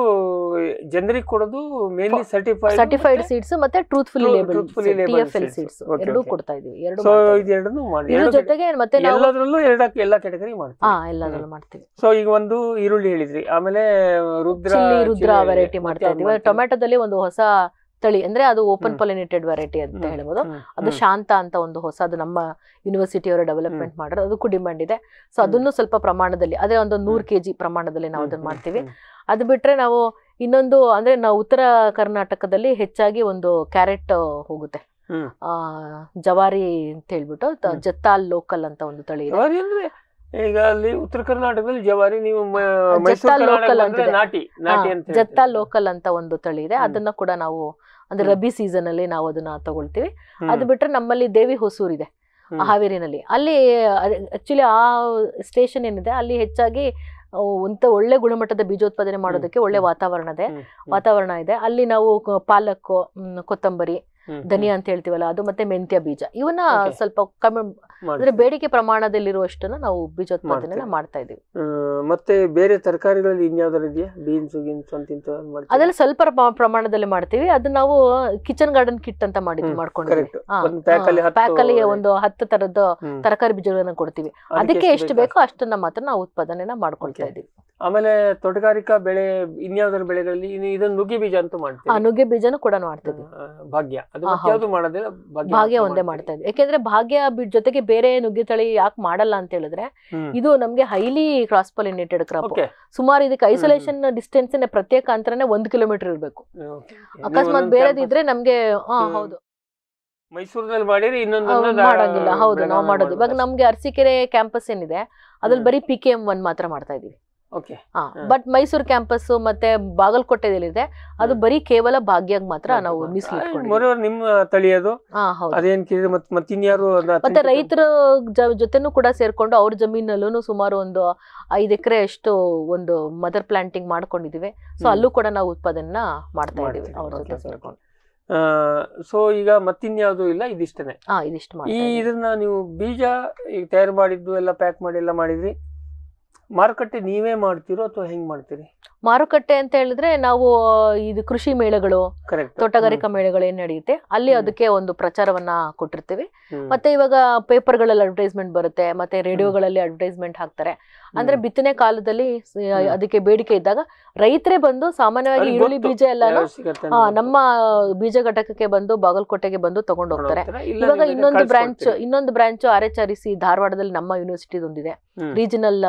ಜನರಿಗೆ ಕೊಡೋದು ಮೇನ್ಲಿ ಸರ್ಟಿಫೈಡ್ ಸೀಡ್ಸ್ ಮತ್ತೆ ಟ್ರೂತ್ಫುಲಿ ಲೇಬಲ್ TFL ಸೀಡ್ಸ್ ಎರಡೂ ಕೊಡ್ತಾ ಇದೀವಿ. ಸೊ ಇದೆರಡನ್ನೂ ಮಾಡಿ. ಇದ್ರ ಜೊತೆಗೆ ಮತ್ತೆ ಎಲ್ಲದರಲ್ಲೂ ಎಲ್ಲ ಕ್ಯಾಟಗರಿ ಮಾಡ್ತೀವಿ. ಎಲ್ಲದರಲ್ಲೂ ಮಾಡ್ತೀವಿ. ಸೊ ಈಗ ಒಂದು ಈರುಳ್ಳಿ ಹೇಳಿದ್ರಿ, ಆಮೇಲೆ ರುದ್ರ ವೆರೈಟಿ ಮಾಡ್ತಾ ಇದೀವಿ. ಟೊಮ್ಯಾಟೋದಲ್ಲಿ ಒಂದು ಹೊಸ ತಳಿ, ಅಂದ್ರೆ ಅದು ಓಪನ್ ಪಾಲಿನೇಟೆಡ್ ವೆರೈಟಿ ಅಂತ ಹೇಳ್ಬೋದು. ಅದು ಶಾಂತ ಅಂತ ಒಂದು ಹೊಸದು ನಮ್ಮ ಯೂನಿವರ್ಸಿಟಿ ಅವರು ಡೆವಲಪ್ಮೆಂಟ್ ಮಾಡೋದು, ಅದಕ್ಕೂ ಡಿಮ್ಯಾಂಡ್ ಇದೆ. ಸೊ ಅದನ್ನು ಸ್ವಲ್ಪ ಪ್ರಮಾಣದಲ್ಲಿ, ಅದೇ ಒಂದು 100 kg ಪ್ರಮಾಣದಲ್ಲಿ ನಾವು ಅದನ್ನ ಮಾಡ್ತೀವಿ. ಅದು ಬಿಟ್ರೆ ನಾವು ಇನ್ನೊಂದು ಅಂದ್ರೆ ನಾವು ಉತ್ತರ ಕರ್ನಾಟಕದಲ್ಲಿ ಹೆಚ್ಚಾಗಿ ಒಂದು ಕ್ಯಾರೆಟ್ ಹೋಗುತ್ತೆ, ಜವಾರಿ ಅಂತ ಹೇಳ್ಬಿಟ್ಟು ಜತ್ತಾಲ್ ಲೋಕಲ್ ಅಂತ ಒಂದು ತಳಿ ಇದೆ. ಈಗ ಅಲ್ಲಿ ಉತ್ತರ ಕರ್ನಾಟಕದಲ್ಲಿ ಜವಾರಿ, ನೀವು ಜತ್ತಾಲ್ ಲೋಕಲ್ ಅಂತ ಒಂದು ತಳಿ ಇದೆ. ಅದನ್ನ ಕೂಡ ನಾವು ಅಂದ್ರೆ ರಬಿ ಸೀಸನ್ ಅಲ್ಲಿ ನಾವು ಅದನ್ನ ತಗೊಳ್ತೀವಿ. ಅದು ಬಿಟ್ರೆ ನಮ್ಮಲ್ಲಿ ದೇವಿ ಹೊಸೂರ್ ಇದೆ ಹಾವೇರಿನಲ್ಲಿ. ಅಲ್ಲಿ ಆಕ್ಚುಲಿ ಆ ಸ್ಟೇಷನ್ ಏನಿದೆ ಅಲ್ಲಿ ಹೆಚ್ಚಾಗಿ ಒಳ್ಳೆ ಗುಣಮಟ್ಟದ ಬೀಜೋತ್ಪಾದನೆ ಮಾಡೋದಕ್ಕೆ ಒಳ್ಳೆ ವಾತಾವರಣ ಇದೆ. ಅಲ್ಲಿ ನಾವು ಪಾಲಕ್, ಕೊತ್ತಂಬರಿ, ಧನಿಯಾ ಅಂತ ಹೇಳ್ತೀವಲ್ಲ ಅದು, ಮತ್ತೆ ಮೆಂತ್ಯ ಬೀಜ, ಇವನ್ನ ಸ್ವಲ್ಪ ಕಮ್ಮಿ ಅಂದ್ರೆ ಬೇಡಿಕೆ ಪ್ರಮಾಣದಲ್ಲಿರುವಷ್ಟನ್ನ ನಾವು ಬೀಜೋತ್ಪಾದನೆ ಮಾಡ್ತಾ ಇದೀವಿ. ಮತ್ತೆ ಬೇರೆ ತರಕಾರಿಗಳಲ್ಲಿ ಇನ್ಯಾವ್ದಾರು ಇದೆಯಾ? ಬೀನ್ಸ್ ಅದೆಲ್ಲ ಸ್ವಲ್ಪ ಪ್ರಮಾಣದಲ್ಲಿ ಮಾಡ್ತೀವಿ. ಅದು ನಾವು ಕಿಚನ್ ಗಾರ್ಡನ್ ಕಿಟ್ ಅಂತ ಮಾಡ್ಕೊಂಡಿದ್ದೀವಿ. ಪ್ಯಾಕ್ ಅಲ್ಲಿ ಒಂದು 10 ತರದ ತರಕಾರಿ ಬೀಜಗಳನ್ನ ಕೊಡ್ತೀವಿ. ಅದಕ್ಕೆ ಎಷ್ಟು ಬೇಕೋ ಅಷ್ಟನ್ನ ಮಾತ್ರ ನಾವು ಉತ್ಪಾದನೆ ಮಾಡ್ಕೊಳ್ತಾ ಇದೀವಿ. ಆಮೇಲೆ ತೋಟಗಾರಿಕಾ ಬೆಳೆ ಇನ್ಯಾವ್ದಾರ ಬೆಳೆಗಳಲ್ಲಿ ಇದನ್ನ ನುಗ್ಗೆ ಬೀಜ ಅಂತ ಮಾಡ್ತೀವಿ. ನುಗ್ಗೆ ಬೀಜನೂ ಕೂಡ ಮಾಡ್ತೀವಿ. ಭಾಗ್ಯ ಒಂದೇ ಮಾಡ್ತಾ ಇದ್ವಿ. ಯಾಕೆಂದ್ರೆ ಭಾಗ್ಯ ಜೊತೆಗೆ ಬೇರೆ ನುಗ್ಗೆ ತಳಿ ಯಾಕೆ ಮಾಡಲ್ಲ ಅಂತ ಹೇಳಿದ್ರೆ, ಇದು ನಮ್ಗೆ ಹೈಲಿ ಕ್ರಾಸ್ ಪಾಲಿನೇಟೆಡ್ ಕ್ರಾಪ್. ಸುಮಾರು ಇದಕ್ಕೆ ಐಸೋಲೇಷನ್ ಡಿಸ್ಟೆನ್ಸ್ ಪ್ರತ್ಯೇಕ ಅಂತರನೇ 1 ಕಿಲೋಮೀಟರ್ ಇರ್ಬೇಕು. ಅಕಸ್ಮಾತ್ ಬೇರೆದಿದ್ರೆ ನಮ್ಗೆ ಹೌದು ಮೈಸೂರಿನಲ್ಲಿ ಮಾಡಿದ್ರೆ ಇನ್ನೊಂದು ಮಾಡಂಗಿಲ್ಲ. ಹೌದು, ನಾವು ಮಾಡೋದು. ಇವಾಗ ನಮ್ಗೆ ಅರಸೀಕೆರೆ ಕ್ಯಾಂಪಸ್ ಏನಿದೆ ಅದ್ರಲ್ಲಿ ಬರೀ PKM1 ಮಾತ್ರ ಮಾಡ್ತಾ ಇದೀವಿ. ಬಟ್ ಮೈಸೂರು ಕ್ಯಾಂಪಸ್ ಮತ್ತೆ ಬಾಗಲಕೋಟೆದಲ್ಲಿದೆ, ಅದು ಬರೀ ಕೇವಲ ಭಾಗ್ಯಾಗ ಮಾತ್ರ ನಾವು ಮೀಸಲಿಟ್ಕೊಂಡಿದ್ದೀವಿ. ನಿಮ್ಮ ತಳಿಯೋದು ಮತ್ತೆ ರೈತರ ಜೊತೆನೂ ಕೂಡ ಸೇರ್ಕೊಂಡು ಅವ್ರ ಜಮೀನಲ್ಲೂ ಸುಮಾರು ಒಂದು 5 ಎಕರೆ ಅಷ್ಟು ಒಂದು ಮದರ್ ಪ್ಲಾಂಟಿಂಗ್ ಮಾಡ್ಕೊಂಡಿದೀವಿ. ಸೊ ಅಲ್ಲೂ ಕೂಡ ನಾವು ಉತ್ಪಾದನೆ ಮಾಡ್ತಾ ಇದೀವಿ ಅವ್ರ ಜೊತೆ ಸೇರ್ಕೊಂಡು. ಸೊ ಈಗ ಮತ್ತಿನ್ಯಾವುದು ಇಲ್ಲ, ಇದಿಷ್ಟೇ. ಇದಿಷ್ಟು ಇದನ್ನ ನೀವು ಬೀಜ ಈಗ ತಯಾರು ಮಾಡಿದ್ದು ಎಲ್ಲ ಪ್ಯಾಕ್ ಮಾಡಿ ಎಲ್ಲ ಮಾಡಿದ್ರಿ, ಮಾರುಕಟ್ಟೆ ನೀವೇ ಮಾಡ್ತೀರೋ ಅಥವಾ ಹೆಂಗ್ ಮಾಡ್ತೀರಿ? ಮಾರುಕಟ್ಟೆ ಅಂತ ಹೇಳಿದ್ರೆ ನಾವು ಇದು ಕೃಷಿ ಮೇಳಗಳು, ತೋಟಗಾರಿಕಾ ಮೇಳಗಳು ಏನ್ ನಡೆಯುತ್ತೆ ಅಲ್ಲಿ ಅದಕ್ಕೆ ಒಂದು ಪ್ರಚಾರವನ್ನ ಕೊಟ್ಟಿರ್ತೀವಿ. ಮತ್ತೆ ಇವಾಗ ಪೇಪರ್ಗಳಲ್ಲಿ ಅಡ್ವರ್ಟೈಸ್ಮೆಂಟ್ ಬರುತ್ತೆ, ಮತ್ತೆ ರೇಡಿಯೋಗಳಲ್ಲಿ ಅಡ್ವರ್ಟೈಸ್ಮೆಂಟ್ ಹಾಕ್ತಾರೆ. ಅಂದ್ರೆ ಬಿತ್ತನೆ ಕಾಲದಲ್ಲಿ ಅದಕ್ಕೆ ಬೇಡಿಕೆ ಇದ್ದಾಗ ರೈತರೇ ಬಂದು ಸಾಮಾನ್ಯವಾಗಿ ಈರುಳ್ಳಿ ಬೀಜ ಎಲ್ಲಾನು ನಮ್ಮ ಬೀಜ ಘಟಕಕ್ಕೆ ಬಂದು ಬಾಗಲಕೋಟೆಗೆ ಬಂದು ತಗೊಂಡು ಹೋಗ್ತಾರೆ. ಇವಾಗ ಇನ್ನೊಂದು ಬ್ರಾಂಚ್ RHREC ಧಾರವಾಡದಲ್ಲಿ ನಮ್ಮ ಯೂನಿವರ್ಸಿಟಿ ಒಂದಿದೆ, ರೀಜನಲ್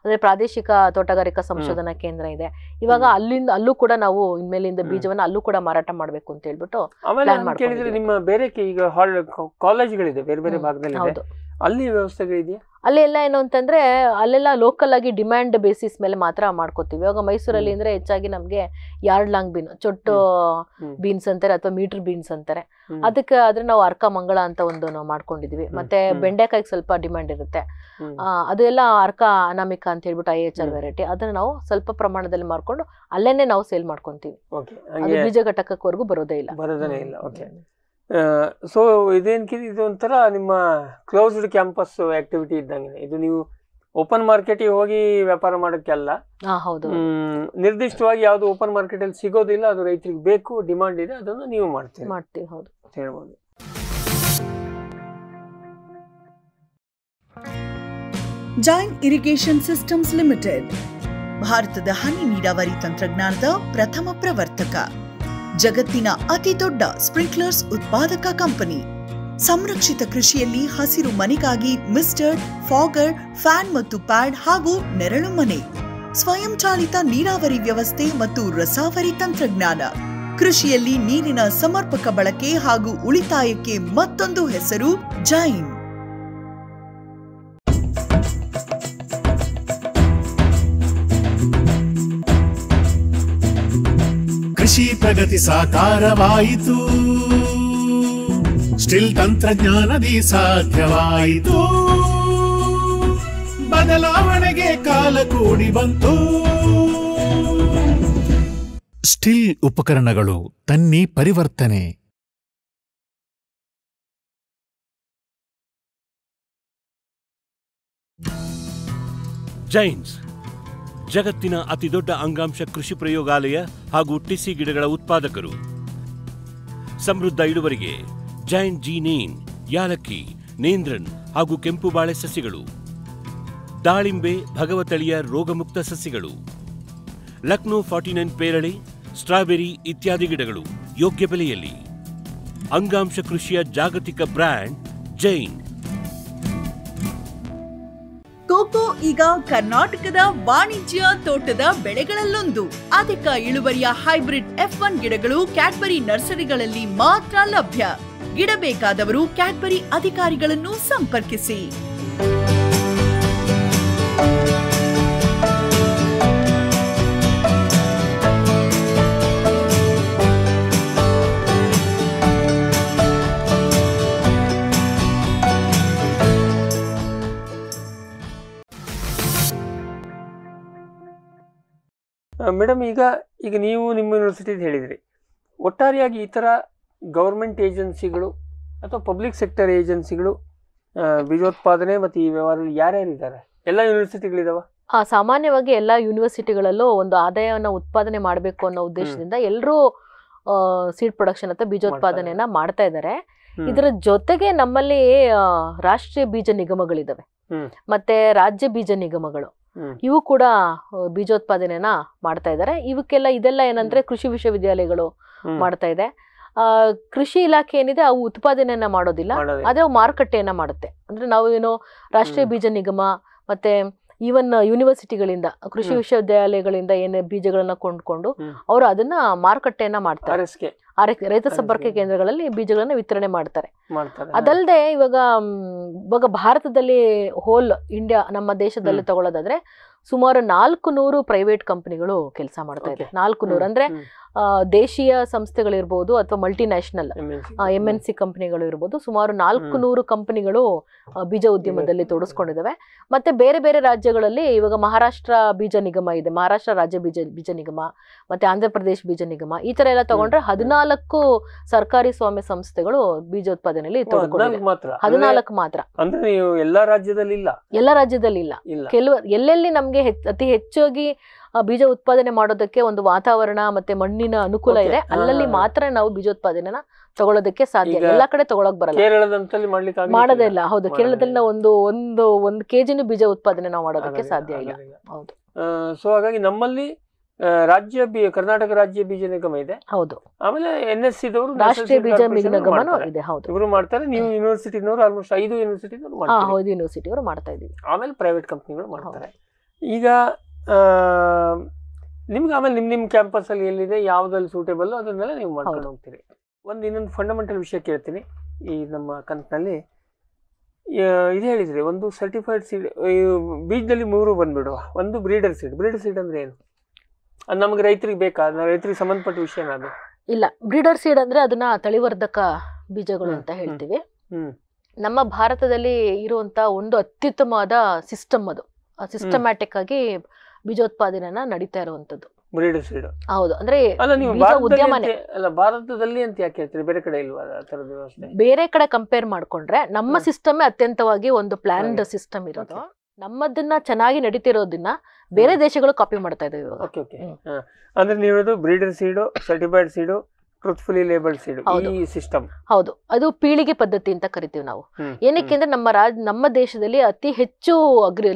ಅಂದ್ರೆ ಪ್ರಾದೇಶಿಕ ತೋಟಗಾರಿಕಾ ಸಂಶೋಧನಾ ಕೇಂದ್ರ ಇದೆ. ಇವಾಗ ಅಲ್ಲೂ ಕೂಡ ನಾವು ಇನ್ಮೇಲಿಂದ ಬೀಜವನ್ನ ಅಲ್ಲೂ ಕೂಡ ಮಾರಾಟ ಮಾಡ್ಬೇಕು ಅಂತ ಹೇಳ್ಬಿಟ್ಟು ನಿಮ್ಮ ಬೇರೆ ಈಗ ಕಾಲೇಜ್ಗಳಿದೆ ಬೇರೆ ಬೇರೆ ಭಾಗದಲ್ಲಿ, ಅಲ್ಲಿ ವ್ಯವಸ್ಥೆಗಳಿದೆಯಾ? ಅಲ್ಲಿ ಎಲ್ಲ ಏನು ಅಂತಂದ್ರೆ ಅಲ್ಲೆಲ್ಲ ಲೋಕಲ್ ಆಗಿ ಡಿಮ್ಯಾಂಡ್ ಬೇಸಿಸ್ ಮೇಲೆ ಮಾತ್ರ ಮಾಡ್ಕೋತೀವಿ. ಇವಾಗ ಮೈಸೂರಲ್ಲಿ ಅಂದ್ರೆ ಹೆಚ್ಚಾಗಿ ನಮ್ಗೆ ಯಾರ್ಡ್ ಲಾಂಗ್ ಬೀನ್, ಚೊಟ್ಟು ಬೀನ್ಸ್ ಅಂತಾರೆ ಅಥವಾ ಮೀಟರ್ ಬೀನ್ಸ್ ಅಂತಾರೆ. ಅದಕ್ಕೆ ಆದ್ರೆ ನಾವು ಅರ್ಕ ಮಂಗಳ ಅಂತ ಒಂದು ನಾವು ಮಾಡ್ಕೊಂಡಿದೀವಿ. ಮತ್ತೆ ಬೆಂಡೆಕಾಯಿಗೆ ಸ್ವಲ್ಪ ಡಿಮ್ಯಾಂಡ್ ಇರುತ್ತೆ. ಅದು ಎಲ್ಲ ಅರ್ಕ ಅನಾಮಿಕಾ ಅಂತ ಹೇಳ್ಬಿಟ್ಟು IHR ವೆರೈಟಿ, ಅದನ್ನ ನಾವು ಸ್ವಲ್ಪ ಪ್ರಮಾಣದಲ್ಲಿ ಮಾರ್ಕೊಂಡು ಅಲ್ಲೇನೆ ನಾವು ಸೇಲ್ ಮಾಡ್ಕೊಂತೀವಿ. ಬೀಜ ಘಟಕವರೆಗೂ ಬರೋದೇ ಇಲ್ಲ. ಸೊ ಇದು ಒಂಥರ ನಿಮ್ಮ ಕ್ಲೋಸ್ಡ್ ಕ್ಯಾಂಪಸ್ ಆಕ್ಟಿವಿಟಿ ಇದ್ದಂಗೆ. ಇದು ನೀವು ಓಪನ್ ಮಾರ್ಕೆಟಿಗೆ ಹೋಗಿ ವ್ಯಾಪಾರ ಮಾಡೋಕ್ಕೆಲ್ಲ. ಹೌದು. ನಿರ್ದಿಷ್ಟವಾಗಿ ಯಾವುದು ಓಪನ್ ಮಾರ್ಕೆಟ್ ಅಲ್ಲಿ ಸಿಗೋದಿಲ್ಲ, ಅದು ರೈತರಿಗೆ ಬೇಕು, ಡಿಮಾಂಡ್ ಇದೆ, ಅದನ್ನು ನೀವು ಮಾಡ್ತೀವಿ ಹೌದು ಹೇಳ್ಬೋದು. ಜೈನ್ ಇರಿಗೇಷನ್ ಸಿಸ್ಟಮ್ಸ್ ಲಿಮಿಟೆಡ್ ಭಾರತದ ಹನಿ ನೀರಾವರಿ ತಂತ್ರಜ್ಞಾನದ ಪ್ರಥಮ ಪ್ರವರ್ತಕ, ಜಗತ್ತಿನ ಅತಿ ದೊಡ್ಡ ಸ್ಪ್ರಿಂಕ್ಲರ್ಸ್ ಉತ್ಪಾದಕ ಕಂಪನಿ. ಸಂರಕ್ಷಿತ ಕೃಷಿಯಲ್ಲಿ ಹಸಿರು ಮನೆಗಾಗಿ ಮಿಸ್ಟರ್, ಫಾಗರ್, ಫ್ಯಾನ್ ಮತ್ತು ಪ್ಯಾಡ್ ಹಾಗೂ ನೆರಳು ಮನೆ, ಸ್ವಯಂ ಚಾಲಿತ ನೀರಾವರಿ ವ್ಯವಸ್ಥೆ ಮತ್ತು ರಸಾವರಿ ತಂತ್ರಜ್ಞಾನ. ಕೃಷಿಯಲ್ಲಿ ನೀರಿನ ಸಮರ್ಪಕ ಬಳಕೆ ಹಾಗೂ ಉಳಿತಾಯಕ್ಕೆ ಮತ್ತೊಂದು ಹೆಸರು ಜೈನ್. ಕೃಷಿ ಪ್ರಗತಿ ಸಾಕಾರವಾಯಿತು, ಸ್ಟಿಲ್ ತಂತ್ರಜ್ಞಾನದಿ ಸಾಧ್ಯವಾಯಿತು, ಬದಲಾವಣೆಗೆ ಕಾಲ ಕೂಡಿ ಬಂತು. ಸ್ಟಿಲ್ ಉಪಕರಣಗಳು ತನ್ನಿ ಪರಿವರ್ತನೆ. ಜೈನ್ಸ್ ಜಗತ್ತಿನ ಅತಿದೊಡ್ಡ ಅಂಗಾಂಶ ಕೃಷಿ ಪ್ರಯೋಗಾಲಯ ಹಾಗೂ ಟಿಸಿ ಗಿಡಗಳ ಉತ್ಪಾದಕರು. ಸಮೃದ್ಧ ಇಳುವರಿಗೆ ಜೈನ್ ಜೀನೇನ್, ಯಾಲಕ್ಕಿ, ನೇಂದ್ರನ್ ಹಾಗೂ ಕೆಂಪು ಬಾಳೆ ಸಸಿಗಳು, ದಾಳಿಂಬೆ, ಭಗವತಳಿಯ ರೋಗಮುಕ್ತ ಸಸಿಗಳು, ಲಕ್ನೋ 49 ಪೇರಳೆ, ಸ್ಟ್ರಾಬೆರಿ ಇತ್ಯಾದಿ ಗಿಡಗಳು ಯೋಗ್ಯ ಬೆಲೆಯಲ್ಲಿ. ಅಂಗಾಂಶ ಕೃಷಿಯ ಜಾಗತಿಕ ಬ್ರ್ಯಾಂಡ್ ಜೈನ್. ಕೋಕೋ ಈಗ ಕರ್ನಾಟಕದ ವಾಣಿಜ್ಯ ತೋಟದ ಬೆಳೆಗಳಲ್ಲೊಂದು. ಅಧಿಕ ಇಳುವರಿಯ ಹೈಬ್ರಿಡ್ F1 ಗಿಡಗಳು ಕ್ಯಾಡ್ಬರಿ ನರ್ಸರಿಗಳಲ್ಲಿ ಮಾತ್ರ ಲಭ್ಯ. ಗಿಡ ಬೇಕಾದವರು ಕ್ಯಾಡ್ಬರಿ ಅಧಿಕಾರಿಗಳನ್ನು ಸಂಪರ್ಕಿಸಿ. ಮೇಡಮ್, ಈಗ ನೀವು ನಿಮ್ಮ ಯೂನಿವರ್ಸಿಟಿ ಹೇಳಿದ್ರಿ, ಒಟ್ಟಾರೆಯಾಗಿ ಈ ಥರ ಗೌರ್ಮೆಂಟ್ ಏಜೆನ್ಸಿಗಳು ಅಥವಾ ಪಬ್ಲಿಕ್ ಸೆಕ್ಟರ್ ಏಜೆನ್ಸಿಗಳು ಬೀಜೋತ್ಪಾದನೆ ಮತ್ತು ಈ ವ್ಯವಹಾರದಲ್ಲಿ ಯಾರ್ಯಾರಿದ್ದಾರೆ? ಎಲ್ಲ ಯೂನಿವರ್ಸಿಟಿಗಳಿದಾವ? ಸಾಮಾನ್ಯವಾಗಿ ಎಲ್ಲ ಯೂನಿವರ್ಸಿಟಿಗಳಲ್ಲೂ ಒಂದು ಆದಾಯವನ್ನು ಉತ್ಪಾದನೆ ಮಾಡಬೇಕು ಅನ್ನೋ ಉದ್ದೇಶದಿಂದ ಎಲ್ಲರೂ ಸೀಡ್ ಪ್ರೊಡಕ್ಷನ್ ಅಥವಾ ಬೀಜೋತ್ಪಾದನೆಯನ್ನ ಮಾಡ್ತಾ ಇದ್ದಾರೆ. ಇದರ ಜೊತೆಗೆ ನಮ್ಮಲ್ಲಿ ರಾಷ್ಟ್ರೀಯ ಬೀಜ ನಿಗಮಗಳಿದಾವೆ, ಮತ್ತೆ ರಾಜ್ಯ ಬೀಜ ನಿಗಮಗಳು, ಇವು ಕೂಡ ಬೀಜೋತ್ಪಾದನೆಯನ್ನ ಮಾಡ್ತಾ ಇದ್ದಾರೆ. ಇದೆಲ್ಲ ಏನಂದ್ರೆ ಕೃಷಿ ವಿಶ್ವವಿದ್ಯಾಲಯಗಳು ಮಾಡ್ತಾ ಇದೆ. ಕೃಷಿ ಇಲಾಖೆ ಏನಿದೆ ಅವು ಉತ್ಪಾದನೆಯನ್ನ ಮಾಡೋದಿಲ್ಲ, ಅದೇ ಮಾರುಕಟ್ಟೆಯನ್ನ ಮಾಡುತ್ತೆ. ಅಂದ್ರೆ ನಾವು ಏನು ರಾಷ್ಟ್ರೀಯ ಬೀಜ ನಿಗಮ ಮತ್ತೆ ಈವನ್ ಯೂನಿವರ್ಸಿಟಿಗಳಿಂದ, ಕೃಷಿ ವಿಶ್ವವಿದ್ಯಾಲಯಗಳಿಂದ ಏನೇ ಬೀಜಗಳನ್ನ ಕೊಂಡ್ಕೊಂಡು ಅವರು ಅದನ್ನ ಮಾರುಕಟ್ಟೆಯನ್ನ ಮಾಡ್ತಾರೆ. ರೈತ ಸಂಪರ್ಕ ಕೇಂದ್ರಗಳಲ್ಲಿ ಬೀಜಗಳನ್ನ ವಿತರಣೆ ಮಾಡ್ತಾರೆ. ಅದಲ್ಲದೆ ಇವಾಗ ಭಾರತದಲ್ಲಿ ಹೋಲ್ ಇಂಡಿಯಾ, ನಮ್ಮ ದೇಶದಲ್ಲಿ ತಗೊಳ್ಳೋದಾದ್ರೆ ಸುಮಾರು 400 ಪ್ರೈವೇಟ್ ಕಂಪನಿಗಳು ಕೆಲಸ ಮಾಡ್ತಾ ಇದೆ. 400 ಅಂದ್ರೆ ದೇಶೀಯ ಸಂಸ್ಥೆಗಳಿರ್ಬೋದು ಅಥವಾ ಮಲ್ಟಿನ್ಯಾಷನಲ್ MNC ಕಂಪನಿಗಳು ಇರ್ಬೋದು. ಸುಮಾರು 400 ಕಂಪನಿಗಳು ಬೀಜ ಉದ್ಯಮದಲ್ಲಿ ತೊಡಸ್ಕೊಂಡಿದ್ದಾವೆ. ಮತ್ತೆ ಬೇರೆ ಬೇರೆ ರಾಜ್ಯಗಳಲ್ಲಿ ಇವಾಗ ಮಹಾರಾಷ್ಟ್ರ ಬೀಜ ನಿಗಮ ಇದೆ, ಮಹಾರಾಷ್ಟ್ರ ರಾಜ್ಯ ಬೀಜ ನಿಗಮ, ಮತ್ತೆ ಆಂಧ್ರ ಪ್ರದೇಶ್ ಬೀಜ ನಿಗಮ, ಈ ತರ ಎಲ್ಲ ತಗೊಂಡ್ರೆ 14 ಸರ್ಕಾರಿ ಸ್ವಾಮ್ಯ ಸಂಸ್ಥೆಗಳು ಬೀಜೋತ್ಪಾದನೆಯಲ್ಲಿ ತೊಡಕೊಂಡಿದೆ. 14 ಮಾತ್ರ. ಅಂದ್ರೆ ನೀವು ಎಲ್ಲಾ ರಾಜ್ಯದಲ್ಲಿ ಇಲ್ಲ. ಕೆಲವು ಎಲ್ಲೆಲ್ಲಿ ನಮ್ಗೆ ಅತಿ ಹೆಚ್ಚಾಗಿ ಬೀಜ ಉತ್ಪಾದನೆ ಮಾಡೋದಕ್ಕೆ ಒಂದು ವಾತಾವರಣ ಮತ್ತೆ ಮಣ್ಣಿನ ಅನುಕೂಲ ಇದೆ, ಅಲ್ಲಲ್ಲಿ ಮಾತ್ರ ನಾವು ಬೀಜೋತ್ಪಾದನೆನ ತಗೊಳ್ಳೋದಕ್ಕೆ ಸಾಧ್ಯ. ಎಲ್ಲಾ ಕಡೆ ತಗೊಳಕ್ ಬರಲ್ಲ, ಮಾಡೋದೇ ಇಲ್ಲ. ಹೌದು, ಕೇರಳದಲ್ಲಿ ನಾವು ಒಂದು ಕೆಜಿನೂ ಬೀಜ ಉತ್ಪಾದನೆ ನಾವು ಮಾಡೋದಕ್ಕೆ ಸಾಧ್ಯ ಇಲ್ಲ. ಹೌದು. ಸೊ ಹಾಗಾಗಿ ನಮ್ಮಲ್ಲಿ ಕರ್ನಾಟಕ ರಾಜ್ಯ ಬೀಜ ನಿಗಮ ಇದೆ. ಹೌದು. ಆಮೇಲೆ NSC ದವರು ರಾಷ್ಟ್ರೀಯ ಬೀಜ ನಿಗಮನೂ ಇದೆ. ಹೌದು, ಇವರು ಮಾಡ್ತಾರೆ. ನೀವು ಯೂನಿವರ್ಸಿಟಿನವರು ಆಲ್ಮೋಸ್ಟ್ 5 ಯೂನಿವರ್ಸಿಟಿನವರು ಮಾಡ್ತಾರೆ. ಹೌದು, ಯೂನಿವರ್ಸಿಟಿಯವರು ಮಾಡ್ತಾ ಇದೀವಿ. ಆಮೇಲೆ ಪ್ರೈವೇಟ್ ಕಂಪ್ನಿಗಳು ಮಾಡ್ತಾರೆ. ಈಗ ನಿಮ್ಗೆ ಆಮೇಲೆ ನಿಮ್ಮ ಕ್ಯಾಂಪಸ್ ಅಲ್ಲಿ ಎಲ್ಲಿದೆ, ಯಾವ್ದಲ್ಲಿ ಸೂಟೇಬಲ್ ಅದನ್ನೆಲ್ಲ ನೀವು ಮಾಡ್ಕೊಂಡು ಹೋಗ್ತೀರಿ. ಇನ್ನೊಂದು ಫಂಡಮೆಂಟಲ್ ವಿಷಯ ಕೇಳ್ತೀನಿ. ಈ ನಮ್ಮ ಕಂತಿನಲ್ಲಿ ಇದು ಹೇಳಿದ್ರಿ, ಒಂದು ಸರ್ಟಿಫೈಡ್ ಸೀಡ್, ಬೀಜದಲ್ಲಿ 3 ಬಂದ್ಬಿಡುವ. ಒಂದು ಬ್ರೀಡರ್ ಸೀಡ್ ಅಂದ್ರೆ ಏನು? ಅದು ನಮ್ಗೆ ರೈತರಿಗೆ ಬೇಕಾ? ರೈತರಿಗೆ ಸಂಬಂಧಪಟ್ಟ ವಿಷಯನ ಅದು? ಇಲ್ಲ, ಬ್ರೀಡರ್ ಸೀಡ್ ಅಂದ್ರೆ ಅದನ್ನ ತಳಿವರ್ಧಕ ಬೀಜಗಳು ಅಂತ ಹೇಳ್ತೀವಿ. ನಮ್ಮ ಭಾರತದಲ್ಲಿ ಇರುವಂತ ಒಂದು ಅತ್ಯುತ್ತಮವಾದ ಸಿಸ್ಟಮ್ ಅದು. ಸಿಸ್ಟಮ್ಯಾಟಿಕ್ ಆಗಿ ಬೀಜೋತ್ಪಾದನೆಯನ್ನ ನಡೀತಾ ಇರುವಂತದ್ದು ಬ್ರೀಡರ್ ಸೀಡ್. ಹೌದು, ಅಂದ್ರೆ ಭಾರತದಲ್ಲಿ ಅಂತ ಯಾಕೆ ಹೇಳ್ತೀರಿ? ಬೇರೆ ಕಡೆ ಇಲ್ವಾ ಆ ತರದ ವ್ಯವಸ್ಥೆ? ಬೇರೆ ಕಡೆ ಕಂಪೇರ್ ಮಾಡ್ಕೊಂಡ್ರೆ ನಮ್ಮ ಸಿಸ್ಟಮ್ ಅತ್ಯಂತವಾಗಿ ಒಂದು ಪ್ಲಾನ್ಡ್ ಸಿಸ್ಟಮ್ ಇರೋದು. ನಮ್ಮದನ್ನ ಚೆನ್ನಾಗಿ ನಡೀತಿರೋದನ್ನ ಬೇರೆ ದೇಶಗಳು ಕಾಪಿ ಮಾಡ್ತಾ ಇದಾವೆ ಇವಾಗ. Okay okay. ಅಂದ್ರೆ ನೀವು ಹೇಳೋದು ಬ್ರೀಡರ್ ಸೀಡು, ಸರ್ಟಿಫೈಡ್ ಸೀಡು, ಟ್ರೂತ್ಫುಲಿ ಲೇಬಲ್ಡ್ ಸೀಡು, ಈ ಸಿಸ್ಟಮ್. ಹೌದು, ಅದು ಪೀಳಿಗೆ ಪದ್ಧತಿ ಅಂತ ಕರಿತೀವಿ ನಾವು. ಏನಕ್ಕೆ ಅಂದ್ರೆ ನಮ್ಮ ದೇಶದಲ್ಲಿ ಅತಿ ಹೆಚ್ಚು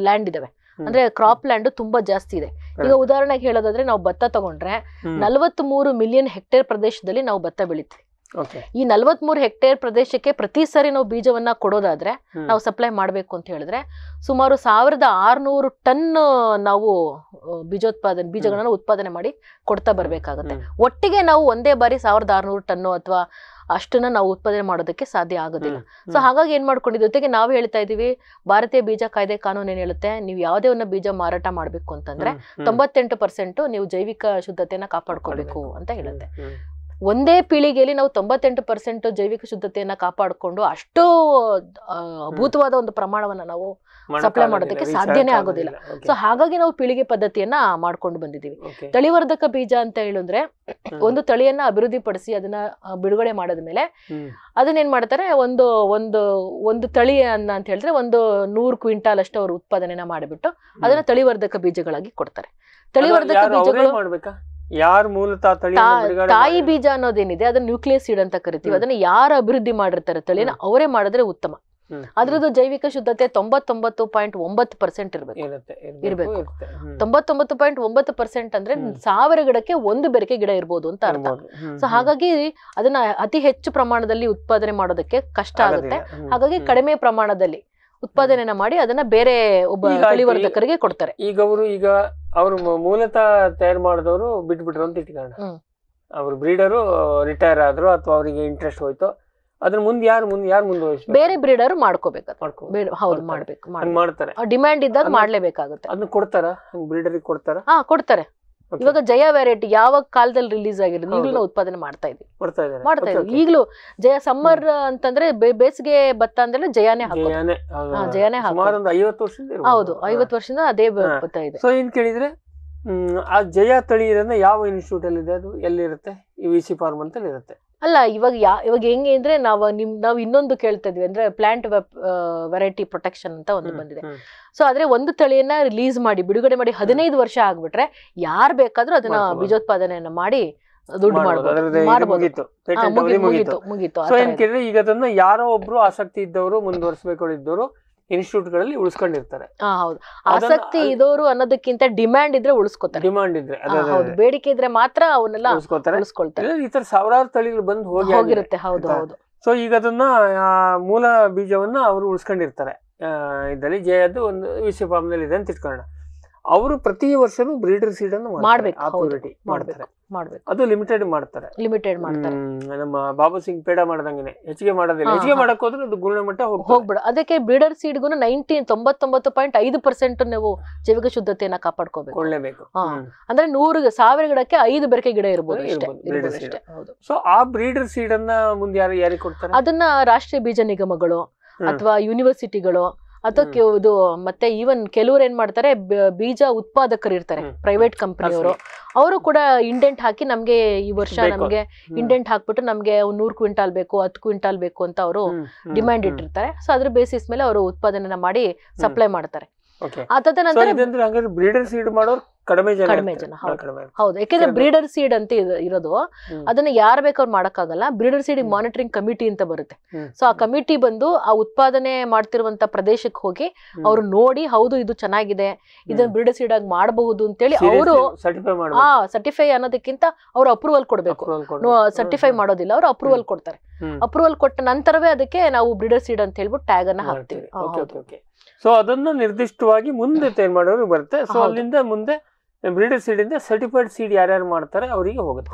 ಲ್ಯಾಂಡ್ ಇದಾವೆ, ಅಂದ್ರೆ ಕ್ರಾಪ್ ಲ್ಯಾಂಡ್ ತುಂಬಾ ಜಾಸ್ತಿ ಇದೆ. ಈಗ ಉದಾಹರಣೆಗೆ ಹೇಳೋದಾದ್ರೆ ನಾವು ಭತ್ತ ತಗೊಂಡ್ರೆ 43 ಮಿಲಿಯನ್ ಹೆಕ್ಟೇರ್ ಪ್ರದೇಶದಲ್ಲಿ ನಾವು ಭತ್ತ ಬೆಳಿತೀವಿ. ಈ 43 ಹೆಕ್ಟೇರ್ ಪ್ರದೇಶಕ್ಕೆ ಪ್ರತಿ ಸಾರಿ ನಾವು ಬೀಜವನ್ನ ಕೊಡೋದಾದ್ರೆ, ನಾವು ಸಪ್ಲೈ ಮಾಡ್ಬೇಕು ಅಂತ ಹೇಳಿದ್ರೆ ಸುಮಾರು 1600 ಟನ್ ನಾವು ಬೀಜಗಳನ್ನ ಉತ್ಪಾದನೆ ಮಾಡಿ ಕೊಡ್ತಾ ಬರ್ಬೇಕಾಗತ್ತೆ. ಒಟ್ಟಿಗೆ ನಾವು ಒಂದೇ ಬಾರಿ 1600 ಟನ್ನು ಅಥವಾ ಅಷ್ಟನ್ನ ನಾವು ಉತ್ಪಾದನೆ ಮಾಡೋದಕ್ಕೆ ಸಾಧ್ಯ ಆಗೋದಿಲ್ಲ. ಸೊ ಹಾಗಾಗಿ ಏನ್ ಮಾಡ್ಕೊಂಡಿದ್ವಿ, ಜೊತೆಗೆ ನಾವು ಹೇಳ್ತಾ ಇದೀವಿ, ಭಾರತೀಯ ಬೀಜ ಕಾಯ್ದೆ ಕಾನೂನು ಏನ್ ಹೇಳುತ್ತೆ, ನೀವು ಯಾವುದೇ ಒಂದು ಬೀಜ ಮಾರಾಟ ಮಾಡ್ಬೇಕು ಅಂತಂದ್ರೆ 98% ನೀವು ಜೈವಿಕ ಶುದ್ಧತೆಯನ್ನ ಕಾಪಾಡ್ಕೋಬೇಕು ಅಂತ ಹೇಳುತ್ತೆ. ಒಂದೇ ಪೀಳಿಗೆಯಲ್ಲಿ ನಾವು 98% ಜೈವಿಕ ಶುದ್ಧತೆಯನ್ನ ಕಾಪಾಡಿಕೊಂಡು ಅಷ್ಟು ಅದ್ಭುತವಾದ ಒಂದು ಪ್ರಮಾಣವನ್ನ ನಾವು ಸಪ್ಲೈ ಮಾಡೋದಕ್ಕೆ ಸಾಧ್ಯನೇ ಆಗೋದಿಲ್ಲ. ಸೊ ಹಾಗಾಗಿ ನಾವು ಪೀಳಿಗೆ ಪದ್ಧತಿಯನ್ನ ಮಾಡ್ಕೊಂಡು ಬಂದಿದ್ದೀವಿ. ತಳಿವರ್ಧಕ ಬೀಜ ಅಂತ ಹೇಳಿದ್ರೆ ಒಂದು ತಳಿಯನ್ನ ಅಭಿವೃದ್ಧಿ ಪಡಿಸಿ ಅದನ್ನ ಬಿಡುಗಡೆ ಮಾಡಿದ್ಮೇಲೆ ಅದನ್ನೇನ್ ಮಾಡ್ತಾರೆ, ಒಂದು ತಳಿ ಅಂತ ಹೇಳಿದ್ರೆ 100 ಕ್ವಿಂಟಾಲ್ ಅಷ್ಟು ಅವರು ಉತ್ಪಾದನೆನ ಮಾಡಿಬಿಟ್ಟು ಅದನ್ನ ತಳಿವರ್ಧಕ ಬೀಜಗಳಾಗಿ ಕೊಡ್ತಾರೆ. ತಳಿವರ್ಧಕ ಬೀಜಗಳು ಯಾರು ಮೂಲತಃ ತಾಯಿ ಬೀಜ ಅನ್ನೋದೇನಿದೆ ಅದನ್ನ ನ್ಯೂಕ್ಲಿಯಸ್ ಸೀಡ್ ಅಂತ ಕರಿತೀವಿ. ಅದನ್ನ ಯಾರು ಅಭಿವೃದ್ಧಿ ಮಾಡಿರ್ತಾರೆ ತಳಿನ ಅವರೇ ಮಾಡಿದ್ರೆ ಉತ್ತಮ. ಅದ್ರದ್ದು ಜೈವಿಕ ಶುದ್ಧತೆ 99.9% ಇರ್ಬೇಕು. 99.9% ಅಂದ್ರೆ 1000 ಗಿಡಕ್ಕೆ 1 ಬೆರಕೆ ಗಿಡ ಇರ್ಬೋದು ಅಂತ ಅರ್ಥ. ಸೊ ಹಾಗಾಗಿ ಅದನ್ನ ಅತಿ ಹೆಚ್ಚು ಪ್ರಮಾಣದಲ್ಲಿ ಉತ್ಪಾದನೆ ಮಾಡೋದಕ್ಕೆ ಕಷ್ಟ ಆಗುತ್ತೆ. ಹಾಗಾಗಿ ಕಡಿಮೆ ಪ್ರಮಾಣದಲ್ಲಿ ಉತ್ಪಾದನೆನ ಮಾಡಿ ಅದನ್ನ ಬೇರೆ ಒಬ್ಬ ತಳಿವರ್ಧಕರಿಗೆ ಕೊಡ್ತಾರೆ. ಈಗ ಅವರು ಮೂಲತಃ ತಯಾರು ಮಾಡಿದವರು ಬಿಟ್ಬಿಟ್ರು ಅಂತ ಇಟ್ಕೊಳ್ಳೋಣ, ಅವ್ರು ಬ್ರೀಡರು ರಿಟೈರ್ ಆದ್ರು ಅಥವಾ ಅವರಿಗೆ ಇಂಟ್ರೆಸ್ಟ್ ಹೋಯ್ತು, ಅದ್ರ ಮುಂದೆ ಯಾರು ಮುಂದುವರಿಸ್ಬೇಕು? ಬೇರೆ ಬ್ರೀಡರ್ ಮಾಡ್ಕೋಬೇಕು. ಹೌದು, ಮಾಡ್ತಾರೆ. ಡಿಮ್ಯಾಂಡ್ ಇದ್ದಾಗ ಮಾಡ್ಲೇಬೇಕಾಗುತ್ತೆ. ಅದನ್ನ ಕೊಡ್ತಾರ ಬ್ರೀಡರಿಗೆ ಕೊಡ್ತಾರ? ಕೊಡ್ತಾರೆ. ಇವಾಗ ಜಯ ವೆರೈಟಿ ಯಾವ ಕಾಲದಲ್ಲಿ ರಿಲೀಸ್ ಆಗಿರೋದು ಈಗಲೂ ನಾವು ಉತ್ಪಾದನೆ ಮಾಡ್ತಾ ಇದೀವಿ. ಈಗಲೂ ಜಯ ಸಮ್ಮರ್ ಅಂತಂದ್ರೆ ಬೇಸಿಗೆ ಭತ್ತ ಅಂದ್ರೆ ಜಯಾನೇ ಹಾಕೋದು. ಹೌದು, 50 ವರ್ಷದಿಂದ ಅದೇ ಭತ್ತ ಇದೆ. ಸೊ ಏನ್ ಕೇಳಿದ್ರೆ ಆ ಜಯ ತಳಿ ಇರೋದ್ನ ಯಾವ ಇನ್ಸ್ಟಿಟ್ಯೂಟ್ ಅಲ್ಲಿ ಇದೆ, ಅದು ಎಲ್ಲಿರುತ್ತೆ? ಈ ವಿಸಿ ಫಾರ್ಮ್ ಅಂತ ಇರುತ್ತೆ ಅಲ್ಲ. ಇವಾಗ ಹೆಂಗೆ ಅಂದ್ರೆ ನಾವು ಇನ್ನೊಂದು ಕೇಳ್ತಾ ಇದ್ವಿ ಅಂದ್ರೆ ಪ್ಲಾಂಟ್ ವೆರೈಟಿ ಪ್ರೊಟೆಕ್ಷನ್ ಅಂತ ಒಂದು ಬಂದಿದೆ. ಸೊ ಆದ್ರೆ ಒಂದು ತಳಿಯನ್ನ ರಿಲೀಸ್ ಮಾಡಿ ಬಿಡುಗಡೆ ಮಾಡಿ 15 ವರ್ಷ ಆಗ್ಬಿಟ್ರೆ ಯಾರು ಬೇಕಾದ್ರೂ ಅದನ್ನ ಬೀಜೋತ್ಪಾದನೆಯನ್ನ ಮಾಡಿ ದುಡ್ಡು ಮುಗೀತು. ಈಗ ಅದನ್ನ ಯಾರೋ ಒಬ್ರು ಆಸಕ್ತಿ ಇದ್ದವರು ಮುಂದುವರಿಸಬೇಕು ಇದ್ದವರು ಇನ್ಸ್ಟಿಟ್ಯೂಟ್ ಗಳಲ್ಲಿ ಉಳಿಸ್ಕೊಂಡಿರ್ತಾರೆ. ಹೌದು, ಆಸಕ್ತಿ ಇದ್ದವರು ಅನ್ನೋದಕ್ಕಿಂತ ಡಿಮ್ಯಾಂಡ್ ಇದ್ರೆ ಉಳಿಸ್ಕೊತಾರೆ. ಡಿಮ್ಯಾಂಡ್ ಇದ್ರೆ, ಬೇಡಿಕೆ ಇದ್ರೆ ಮಾತ್ರ ಅವನ್ನೆಲ್ಲ ಉಳಿಸ್ಕೊಳ್ತಾರೆ. ಈ ತರ ಸಾವಿರಾರು ತಳಿಗಳು ಬಂದು ಹೋಗಿರುತ್ತೆ. ಹೌದು ಹೌದು. ಸೊ ಈಗ ಅದನ್ನ ಮೂಲ ಬೀಜವನ್ನ ಅವರು ಉಳಿಸ್ಕೊಂಡಿರ್ತಾರೆ. ಇದರಲ್ಲಿ ಜಯದ್ದು ಒಂದು ವಿಸಿ ಫಾರ್ಮ್ ನಲ್ಲಿ ಇದೆ ಅಂತ ಇಟ್ಕೊಳ್ಳೋಣ. ಅವರು ಪ್ರತಿ ವರ್ಷನೂ ಬ್ರೀಡರ್ ಸೀಡ್ ಅನ್ನು ಮಾಡ್ಬೇಕು. ಅದು ಲಿಮಿಟೆಡ್ ಮಾಡ್ತಾರೆ. ನಮ್ಮ ಬಾಬು ಸಿಂಗ್ ಪೇಡ ಮಾಡ್ದಂಗೆ ಹೆಚ್ಚಿಗೆ ಮಾಡೋದಿಲ್ಲ. ಹೆಚ್ಚಿಗೆ ಮಾಡಕ್ ಹೋದ್ರೆ ಅದು ಗುಣಮಟ್ಟ ಹೋಗ್ಬಿಡ. ಅದಕ್ಕೆ ಬ್ರೀಡರ್ ಸೀಡ್ಗೂ 99.5% ನೀವು ಜೈವಿಕ ಶುದ್ಧತೆಯನ್ನ ಕಾಪಾಡ್ಕೋಬೇಕು. ಕೊಳ್ಳೇಬೇಕು. ಅಂದ್ರೆ 100,000 ಗಿಡಕ್ಕೆ 5 ಬೆರಕೆ ಗಿಡ ಇರ್ಬೋದು. ಸೊ ಆ ಬ್ರೀಡರ್ ಸೀಡ್ ಅನ್ನ ಮುಂದೆ ಯಾರಿಗೆ ಕೊಡ್ತಾರೆ? ಅದನ್ನ ರಾಷ್ಟ್ರೀಯ ಬೀಜ ನಿಗಮಗಳು ಅಥವಾ ಯೂನಿವರ್ಸಿಟಿಗಳು ಅಥವಾ ಇದು ಮತ್ತೆ ಈವನ್ ಕೆಲವ್ರು ಏನ್ ಮಾಡ್ತಾರೆ, ಬೀಜ ಉತ್ಪಾದಕರು ಇರ್ತಾರೆ, ಪ್ರೈವೇಟ್ ಕಂಪನಿಯವರು, ಅವರು ಕೂಡ ಇಂಡೆಂಟ್ ಹಾಕಿ ನಮ್ಗೆ ಈ ವರ್ಷ ನಮ್ಗೆ ಇಂಡೆಂಟ್ ಹಾಕ್ಬಿಟ್ಟು ನಮ್ಗೆ 100 ಕ್ವಿಂಟಾಲ್ ಬೇಕು, 10 ಕ್ವಿಂಟಾಲ್ ಬೇಕು ಅಂತ ಅವರು ಡಿಮ್ಯಾಂಡ್ ಇಟ್ಟಿರ್ತಾರೆ. ಸೊ ಅದ್ರ ಬೇಸಿಸ್ ಮೇಲೆ ಅವರು ಉತ್ಪಾದನೆ ಮಾಡಿ ಸಪ್ಲೈ ಮಾಡ್ತಾರೆ. ಬ್ರೀಡರ್ ಸೀಡ್ ಮಾಡೋರು ಕಡಿಮೆ ಜನ. ಹೌದು, ಯಾಕಂದ್ರೆ ಬ್ರೀಡರ್ ಸೀಡ್ ಅಂತ ಇರೋದು ಅದನ್ನ ಯಾರು ಬೇಕಾದ್ರೂ ಮಾಡಕ್ಕಾಗಲ್ಲ. ಬ್ರೀಡರ್ ಸೀಡ್ ಮಾನಿಟರಿಂಗ್ ಕಮಿಟಿ ಅಂತ ಬರುತ್ತೆ. ಸೊ ಆ ಕಮಿಟಿ ಬಂದು ಆ ಉತ್ಪಾದನೆ ಮಾಡ್ತಿರುವಂತ ಪ್ರದೇಶಕ್ಕೆ ಹೋಗಿ ಅವ್ರು ನೋಡಿ, ಹೌದು ಇದು ಚೆನ್ನಾಗಿದೆ, ಇದನ್ನ ಬ್ರೀಡರ್ ಸೀಡ್ ಆಗಿ ಮಾಡಬಹುದು ಅಂತೇಳಿ ಅವರು ಸರ್ಟಿಫೈ ಅನ್ನೋದಕ್ಕಿಂತ ಅವ್ರು ಅಪ್ರೂವಲ್ ಕೊಡ್ಬೇಕು. ಸರ್ಟಿಫೈ ಮಾಡೋದಿಲ್ಲ, ಅವ್ರು ಅಪ್ರೂವಲ್ ಕೊಡ್ತಾರೆ. ಅಪ್ರೂವಲ್ ಕೊಟ್ಟ ನಂತರವೇ ಅದಕ್ಕೆ ನಾವು ಬ್ರೀಡರ್ ಸೀಡ್ ಅಂತ ಹೇಳ್ಬಿಟ್ಟು ಟ್ಯಾಗ್ ಅನ್ನ ಹಾಕ್ತಿವಿ. ಸೊ ಅದನ್ನ ನಿರ್ದಿಷ್ಟವಾಗಿ ಮುಂದೆ ತಯಾರು ಮಾಡೋರು ಬರುತ್ತೆ. ಸೊ ಅಲ್ಲಿಂದ ಮುಂದೆ ಬ್ರೀಡರ್ ಸೀಡ್ ಇಂದ ಸರ್ಟಿಫೈಡ್ ಸೀಡ್ ಯಾರ್ಯಾರು ಮಾಡ್ತಾರೆ ಅವರಿಗೆ ಹೋಗುತ್ತೆ.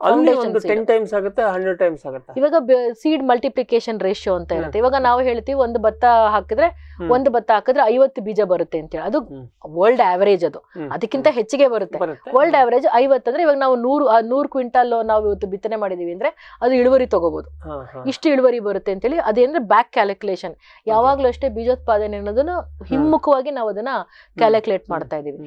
ಅಲ್ಲಿ ಒಂದು 10 ಟೈಮ್ಸ್ ಆಗುತ್ತೆ, 100 ಟೈಮ್ಸ್ ಆಗುತ್ತೆ. ಇವಾಗ ಸೀಡ್ ಮಲ್ಟಿಪ್ಲಿಕೇಶನ್ ರೇಷಿಯೋ ಅಂತ ಇರುತ್ತೆ. ಇವಾಗ ನಾವು ಹೇಳ್ತೀವಿ ಒಂದು ಭತ್ತ ಹಾಕಿದ್ರೆ 50 ಬೀಜ ಬರುತ್ತೆ ಅಂತ ಹೇಳಿ. ಅದು ವರ್ಲ್ಡ್ ಆವರೇಜ್. ಅದು ಅದಕ್ಕಿಂತ ಹೆಚ್ಚಿಗೆ ಬರುತ್ತೆ. ವರ್ಲ್ಡ್ ಆವರೇಜ್ 50 ಅಂದ್ರೆ ಇವಾಗ ನಾವು 100 ಕ್ವಿಂಟಾಲ್ ನಾವು ಇವತ್ತು ಬಿತ್ತನೆ ಮಾಡಿದೀವಿ ಅಂದ್ರೆ ಅದು ಇಳುವರಿ ತಗೋಬಹುದು. ಇಷ್ಟು ಇಳುವರಿ ಬರುತ್ತೆ ಅಂತ ಹೇಳಿ ಅದೇಂದ್ರೆ ಬ್ಯಾಕ್ ಕ್ಯಾಲ್ಕುಲೇಷನ್. ಯಾವಾಗ್ಲೂ ಅಷ್ಟೇ ಬೀಜೋತ್ಪಾದನೆ ಅನ್ನೋದನ್ನ ಹಿಮ್ಮುಖವಾಗಿ ನಾವು ಅದನ್ನ ಕ್ಯಾಲ್ಕುಲೇಟ್ ಮಾಡ್ತಾ ಇದೀವಿ.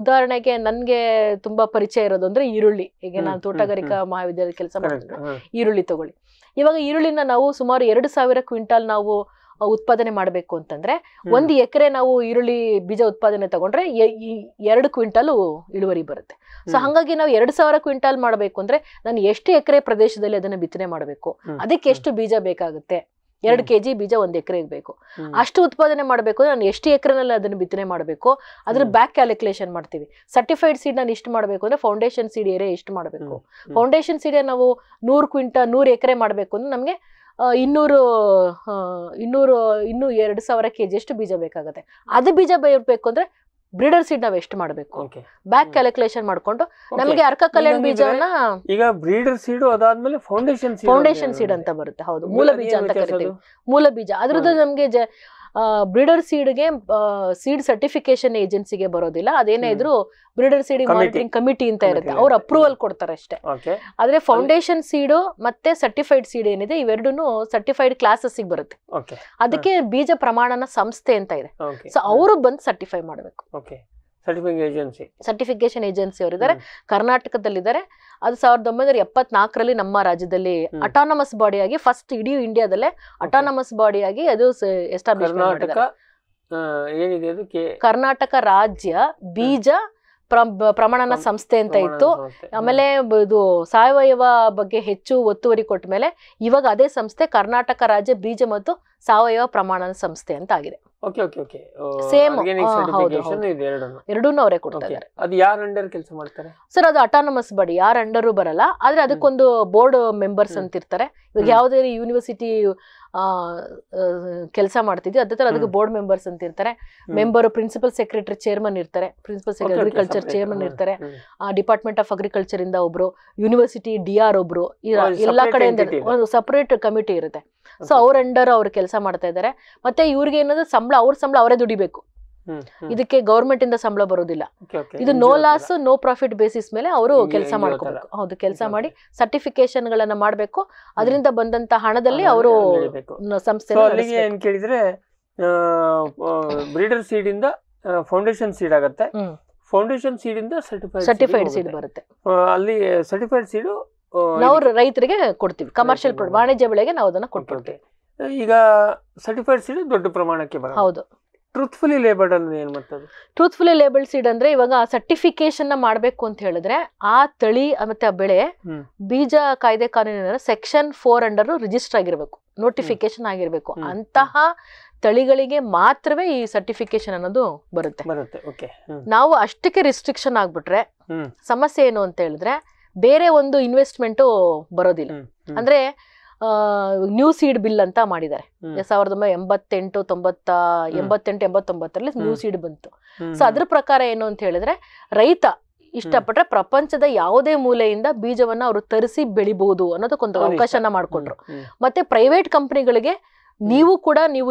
ಉದಾಹರಣೆಗೆ ನನ್ಗೆ ತುಂಬಾ ಪರಿಚಯ ಇರೋದು ಅಂದ್ರೆ ಈರುಳ್ಳಿ. ಈಗ ನಾನು ತೋಟಗಾರಿಕಾ ಮಹಾವಿದ್ಯಾಲಯದ ಕೆಲಸ ಮಾಡ್ತೀನಿ. ಈರುಳ್ಳಿ ತಗೊಳ್ಳಿ. ಇವಾಗ ಈರುಳ್ಳಿನ ನಾವು ಸುಮಾರು 2,000 ಕ್ವಿಂಟಾಲ್ ನಾವು ಉತ್ಪಾದನೆ ಮಾಡಬೇಕು ಅಂತಂದ್ರೆ 1 ಎಕರೆ ನಾವು ಈರುಳ್ಳಿ ಬೀಜ ಉತ್ಪಾದನೆ ತಗೊಂಡ್ರೆ 2 ಕ್ವಿಂಟಲ್ ಇಳುವರಿ ಬರುತ್ತೆ. ಸೊ ಹಾಗಾಗಿ ನಾವು 2000 ಕ್ವಿಂಟಾಲ್ ಮಾಡಬೇಕು ಅಂದ್ರೆ ನಾನು ಎಷ್ಟು ಎಕರೆ ಪ್ರದೇಶದಲ್ಲಿ ಅದನ್ನ ಬಿತ್ತನೆ ಮಾಡಬೇಕು, ಅದಕ್ಕೆ ಎಷ್ಟು ಬೀಜ ಬೇಕಾಗುತ್ತೆ, 2 kg ಬೀಜ 1 ಎಕರೆಗೆ ಬೇಕು. ಅಷ್ಟು ಉತ್ಪಾದನೆ ಮಾಡಬೇಕು ನಾನು ಎಷ್ಟು ಎಕರೆನಲ್ಲಿ ಅದನ್ನ ಬಿತ್ತನೆ ಮಾಡಬೇಕು, ಅದ್ರ ಬ್ಯಾಕ್ ಕ್ಯಾಲ್ಕುಲೇಷನ್ ಮಾಡ್ತೀವಿ. ಸರ್ಟಿಫೈಡ್ ಸೀಡ್ ನಾನು ಇಷ್ಟು ಮಾಡಬೇಕು ಅಂದ್ರೆ ಫೌಂಡೇಶನ್ ಸೀಡ್ ಏರಿಯಾ ಎಷ್ಟು ಮಾಡಬೇಕು, ಫೌಂಡೇಶನ್ ಸೀಡ್ ನಾವು 100 ಎಕರೆ ಮಾಡಬೇಕು ಅಂದ್ರೆ ನಮಗೆ 2000 kg ಅಷ್ಟು ಬೀಜ ಬೇಕಾಗುತ್ತೆ. ಅದು ಬೀಜ ಬೇಕು ಅಂದ್ರೆ ಬ್ರೀಡರ್ ಸೀಡ್ ನಾವ್ ಎಷ್ಟು ಮಾಡಬೇಕು, ಬ್ಯಾಕ್ ಕ್ಯಾಲ್ಕುಲೇಷನ್ ಮಾಡ್ಕೊಂಡು ನಮಗೆ ಅರ್ಕ ಕಲ್ಯಾಣ ಬೀಜವನ್ನ ಈಗ ಬ್ರೀಡರ್ ಸೀಡ್ ಅದಾದ್ಮೇಲೆ ಫೌಂಡೇಶನ್ ಸೀಡ್ ಅಂತ ಬರುತ್ತೆ. ಹೌದು, ಮೂಲ ಬೀಜ ಅಂತ ಕರಿತೀವಿ. ಮೂಲ ಬೀಜ ಅದ್ರದ್ದು ನಮ್ಗೆ ಬ್ರೀಡರ್ ಸೀಡ್ಗೆ ಸೀಡ್ ಸರ್ಟಿಫಿಕೇಶನ್ ಏಜೆನ್ಸಿಗೆ ಬರೋದಿಲ್ಲ. ಅದೇನೇ ಇದ್ರು ಬ್ರೀಡರ್ ಸೀಡ್ ಮಾನಿಟರಿಂಗ್ ಕಮಿಟಿ ಅಂತ ಇರುತ್ತೆ, ಅವ್ರು ಅಪ್ರೂವಲ್ ಕೊಡ್ತಾರೆ ಅಷ್ಟೇ. ಆದ್ರೆ ಫೌಂಡೇಶನ್ ಸೀಡ್ ಮತ್ತೆ ಸರ್ಟಿಫೈಡ್ ಸೀಡ್ ಏನಿದೆ ಇವೆರಡೂ ಸರ್ಟಿಫೈಡ್ ಕ್ಲಾಸಸ್ ಬರುತ್ತೆ. ಅದಕ್ಕೆ ಬೀಜ ಪ್ರಮಾಣನ ಸಂಸ್ಥೆ ಅಂತ ಇದೆ. ಸೊ ಅವರು ಬಂದು ಸರ್ಟಿಫೈ ಮಾಡಬೇಕು. ಸರ್ಟಿಫಿಕೇಶನ್ ಏಜೆನ್ಸಿ ಅವರಿದ್ದಾರೆ, ಕರ್ನಾಟಕದಲ್ಲಿದ್ದಾರೆ. ಅದು 1974ರಲ್ಲಿ ನಮ್ಮ ರಾಜ್ಯದಲ್ಲಿ ಅಟಾನಮಸ್ ಬಾಡಿ ಆಗಿ ಫಸ್ಟ್ ಇಡೀ ಇಂಡಿಯಾದಲ್ಲೇ ಅಟಾನಮಸ್ ಬಾಡಿ ಆಗಿ ಅದು ಎಸ್ಟಾಬ್ಲಿಷ್ಮೆಂಟ್ ಮಾಡಿದ್ದಾರೆ. ಕರ್ನಾಟಕ ರಾಜ್ಯ ಬೀಜ ಪ್ರಮಾಣನ ಸಂಸ್ಥೆ ಅಂತ ಇತ್ತು. ಆಮೇಲೆ ಇದು ಸಾವಯವ ಬಗ್ಗೆ ಹೆಚ್ಚು ಒತ್ತುವರಿ ಕೊಟ್ಟ ಮೇಲೆ ಇವಾಗ ಅದೇ ಸಂಸ್ಥೆ ಕರ್ನಾಟಕ ರಾಜ್ಯ ಬೀಜ ಮತ್ತು ಸಾವಯವ ಪ್ರಮಾಣನ ಸಂಸ್ಥೆ ಅಂತ ಆಗಿದೆ. ಸೇಮ್ ಎರಡನ್ನೂ ಅವರೇ ಕೊಡ್ತಾ ಇದ್ದಾರೆ. ಅದು ಯಾರ ಅಂಡರ್ ಕೆಲಸ ಮಾಡ್ತಾರೆ ಸರ್? ಅದು ಅಟಾನಮಸ್ ಬಾಡಿ, ಯಾರ ಅಂಡರು ಬರಲ್ಲ. ಆದ್ರೆ ಅದಕ್ಕೊಂದು ಬೋರ್ಡ್ ಮೆಂಬರ್ಸ್ ಅಂತ ಇರ್ತಾರೆ. ಇವಾಗ ಯಾವುದೇ ಯೂನಿವರ್ಸಿಟಿ ಕೆಲಸ ಮಾಡ್ತಿದ್ವಿ ಅದೇ ತರ ಅದಕ್ಕೆ ಬೋರ್ಡ್ ಮೆಂಬರ್ಸ್ ಅಂತ ಇರ್ತಾರೆ. ಮೆಂಬರ್ ಪ್ರಿನ್ಸಿಪಲ್ ಸೆಕ್ರೆಟರಿ ಚೇರ್ಮನ್ ಇರ್ತಾರೆ, ಪ್ರಿನ್ಸಿಪಲ್ ಸೆಕ್ರೆಟರಿ ಅಗ್ರಿಕಲ್ಚರ್ ಚೇರ್ಮನ್ ಇರ್ತಾರೆ, ಡಿಪಾರ್ಟ್ಮೆಂಟ್ ಆಫ್ ಅಗ್ರಿಕಲ್ಚರ್ ಇಂದ ಒಬ್ರು, ಯೂನಿವರ್ಸಿಟಿ DR ಒಬ್ರು, ಎಲ್ಲಾ ಕಡೆಯಿಂದ ಒಂದು ಸಪರೇಟ್ ಕಮಿಟಿ ಇರುತ್ತೆ. ಸೊ ಅವ್ರ ಅಂಡರ್ ಅವ್ರು ಕೆಲಸ ಮಾಡ್ತಾ ಇದ್ದಾರೆ. ಮತ್ತೆ ಇವ್ರಿಗೆ ಏನಂದ್ರೆ ಸಂಬಳ ಅವರೇ ದುಡಿಬೇಕು. ಇದಕ್ಕೆ ಗವರ್ಮೆಂಟ್ ಇಂದ ಸಂಬಳ ಬರೋದಿಲ್ಲ. ಇದು no loss no profit basis ಮೇಲೆ ಅವರು ಕೆಲಸ ಮಾಡ್ಕೋಬೇಕು. ಹೌದು, ಕೆಲಸ ಮಾಡಿ ಸರ್ಟಿಫಿಕೇಶನ್ ಗಳನ್ನ ಮಾಡ್ಬೇಕು. ಅದರಿಂದ ಬಂದಂತ ಹಣದಲ್ಲಿ ಅವರು ಸಂಸ್ಥೆ ಕೇಳಿದ್ರೆ ಬ್ರೀಡರ್ ಸೀಡ್ ಇಂದ ಫೌಂಡೇಶನ್ ಸೀಡ್ ಆಗುತ್ತೆ, ಫೌಂಡೇಶನ್ ಸೀಡ್ ಇಂದ ಸರ್ಟಿಫೈಡ್ ಸೀಡ್ ಬರುತ್ತೆ. ಅಲ್ಲಿ ಸರ್ಟಿಫೈಡ್ ಸೀಡ್ ನಾವು ರೈತರಿಗೆ ಕೊಡ್ತೀವಿ, ಕಮರ್ಷಿಯಲ್ ವಾಣಿಜ್ಯ ಬೆಳೆಗೆ ನಾವು ಅದನ್ನ ಕೊಡ್ತೀವಿ. ಈಗ ಸರ್ಟಿಫೈಡ್ ಸೀಡ್ ದೊಡ್ಡ ಪ್ರಮಾಣಕ್ಕೆ ಬರುತ್ತೆ. ಹೌದು. ಟ್ರೂತ್ಫುಲಿ ಲೇಬಲ್ಡ್ ಅಂದ್ರೆ ಏನ್ ಮಾಡ್ತದೆ? ಟ್ರೂತ್ಫುಲಿ ಲೇಬಲ್ಡ್ ಸೀಡ್ ಅಂದ್ರೆ ಇವಾಗ ಸರ್ಟಿಫಿಕೇಶನ್ ಮಾಡ್ಬೇಕು ಅಂತ ಹೇಳಿದ್ರೆ ಆ ತಳಿ ಮತ್ತೆ ಆ ಬೆಳೆ ಬೀಜ ಕಾಯ್ದೆ ಕಾನೂನಿನ ಸೆಕ್ಷನ್ 4 ಅಂಡರ್ ರಿಜಿಸ್ಟರ್ ಆಗಿರ್ಬೇಕು, ನೋಟಿಫಿಕೇಶನ್ ಆಗಿರ್ಬೇಕು. ಅಂತಹ ತಳಿಗಳಿಗೆ ಮಾತ್ರವೇ ಈ ಸರ್ಟಿಫಿಕೇಶನ್ ಅನ್ನೋದು ಬರುತ್ತೆ. ನಾವು ಅಷ್ಟಕ್ಕೆ ರಿಸ್ಟ್ರಿಕ್ಷನ್ ಆಗ್ಬಿಟ್ರೆ ಸಮಸ್ಯೆ ಏನು ಅಂತ ಹೇಳಿದ್ರೆ ಬೇರೆ ಒಂದು ಇನ್ವೆಸ್ಟ್ಮೆಂಟ್ ಬರೋದಿಲ್ಲ. ಅಂದ್ರೆ ನ್ಯೂ ಸೀಡ್ ಬಿಲ್ ಅಂತ ಮಾಡಿದ್ದಾರೆ 1988-89ರಲ್ಲಿ ನ್ಯೂ ಸೀಡ್ ಬಂತು. ಸೊ ಅದ್ರ ಪ್ರಕಾರ ಏನು ಅಂತ ಹೇಳಿದ್ರೆ ರೈತ ಇಷ್ಟಪಟ್ರೆ ಪ್ರಪಂಚದ ಯಾವುದೇ ಮೂಲೆಯಿಂದ ಬೀಜವನ್ನ ಅವರು ತರಿಸಿ ಬೆಳಿಬಹುದು ಅನ್ನೋದಕ್ಕೊಂದು ಅವಕಾಶನ ಮಾಡ್ಕೊಂಡ್ರು. ಮತ್ತೆ ಪ್ರೈವೇಟ್ ಕಂಪನಿಗಳಿಗೆ ನೀವು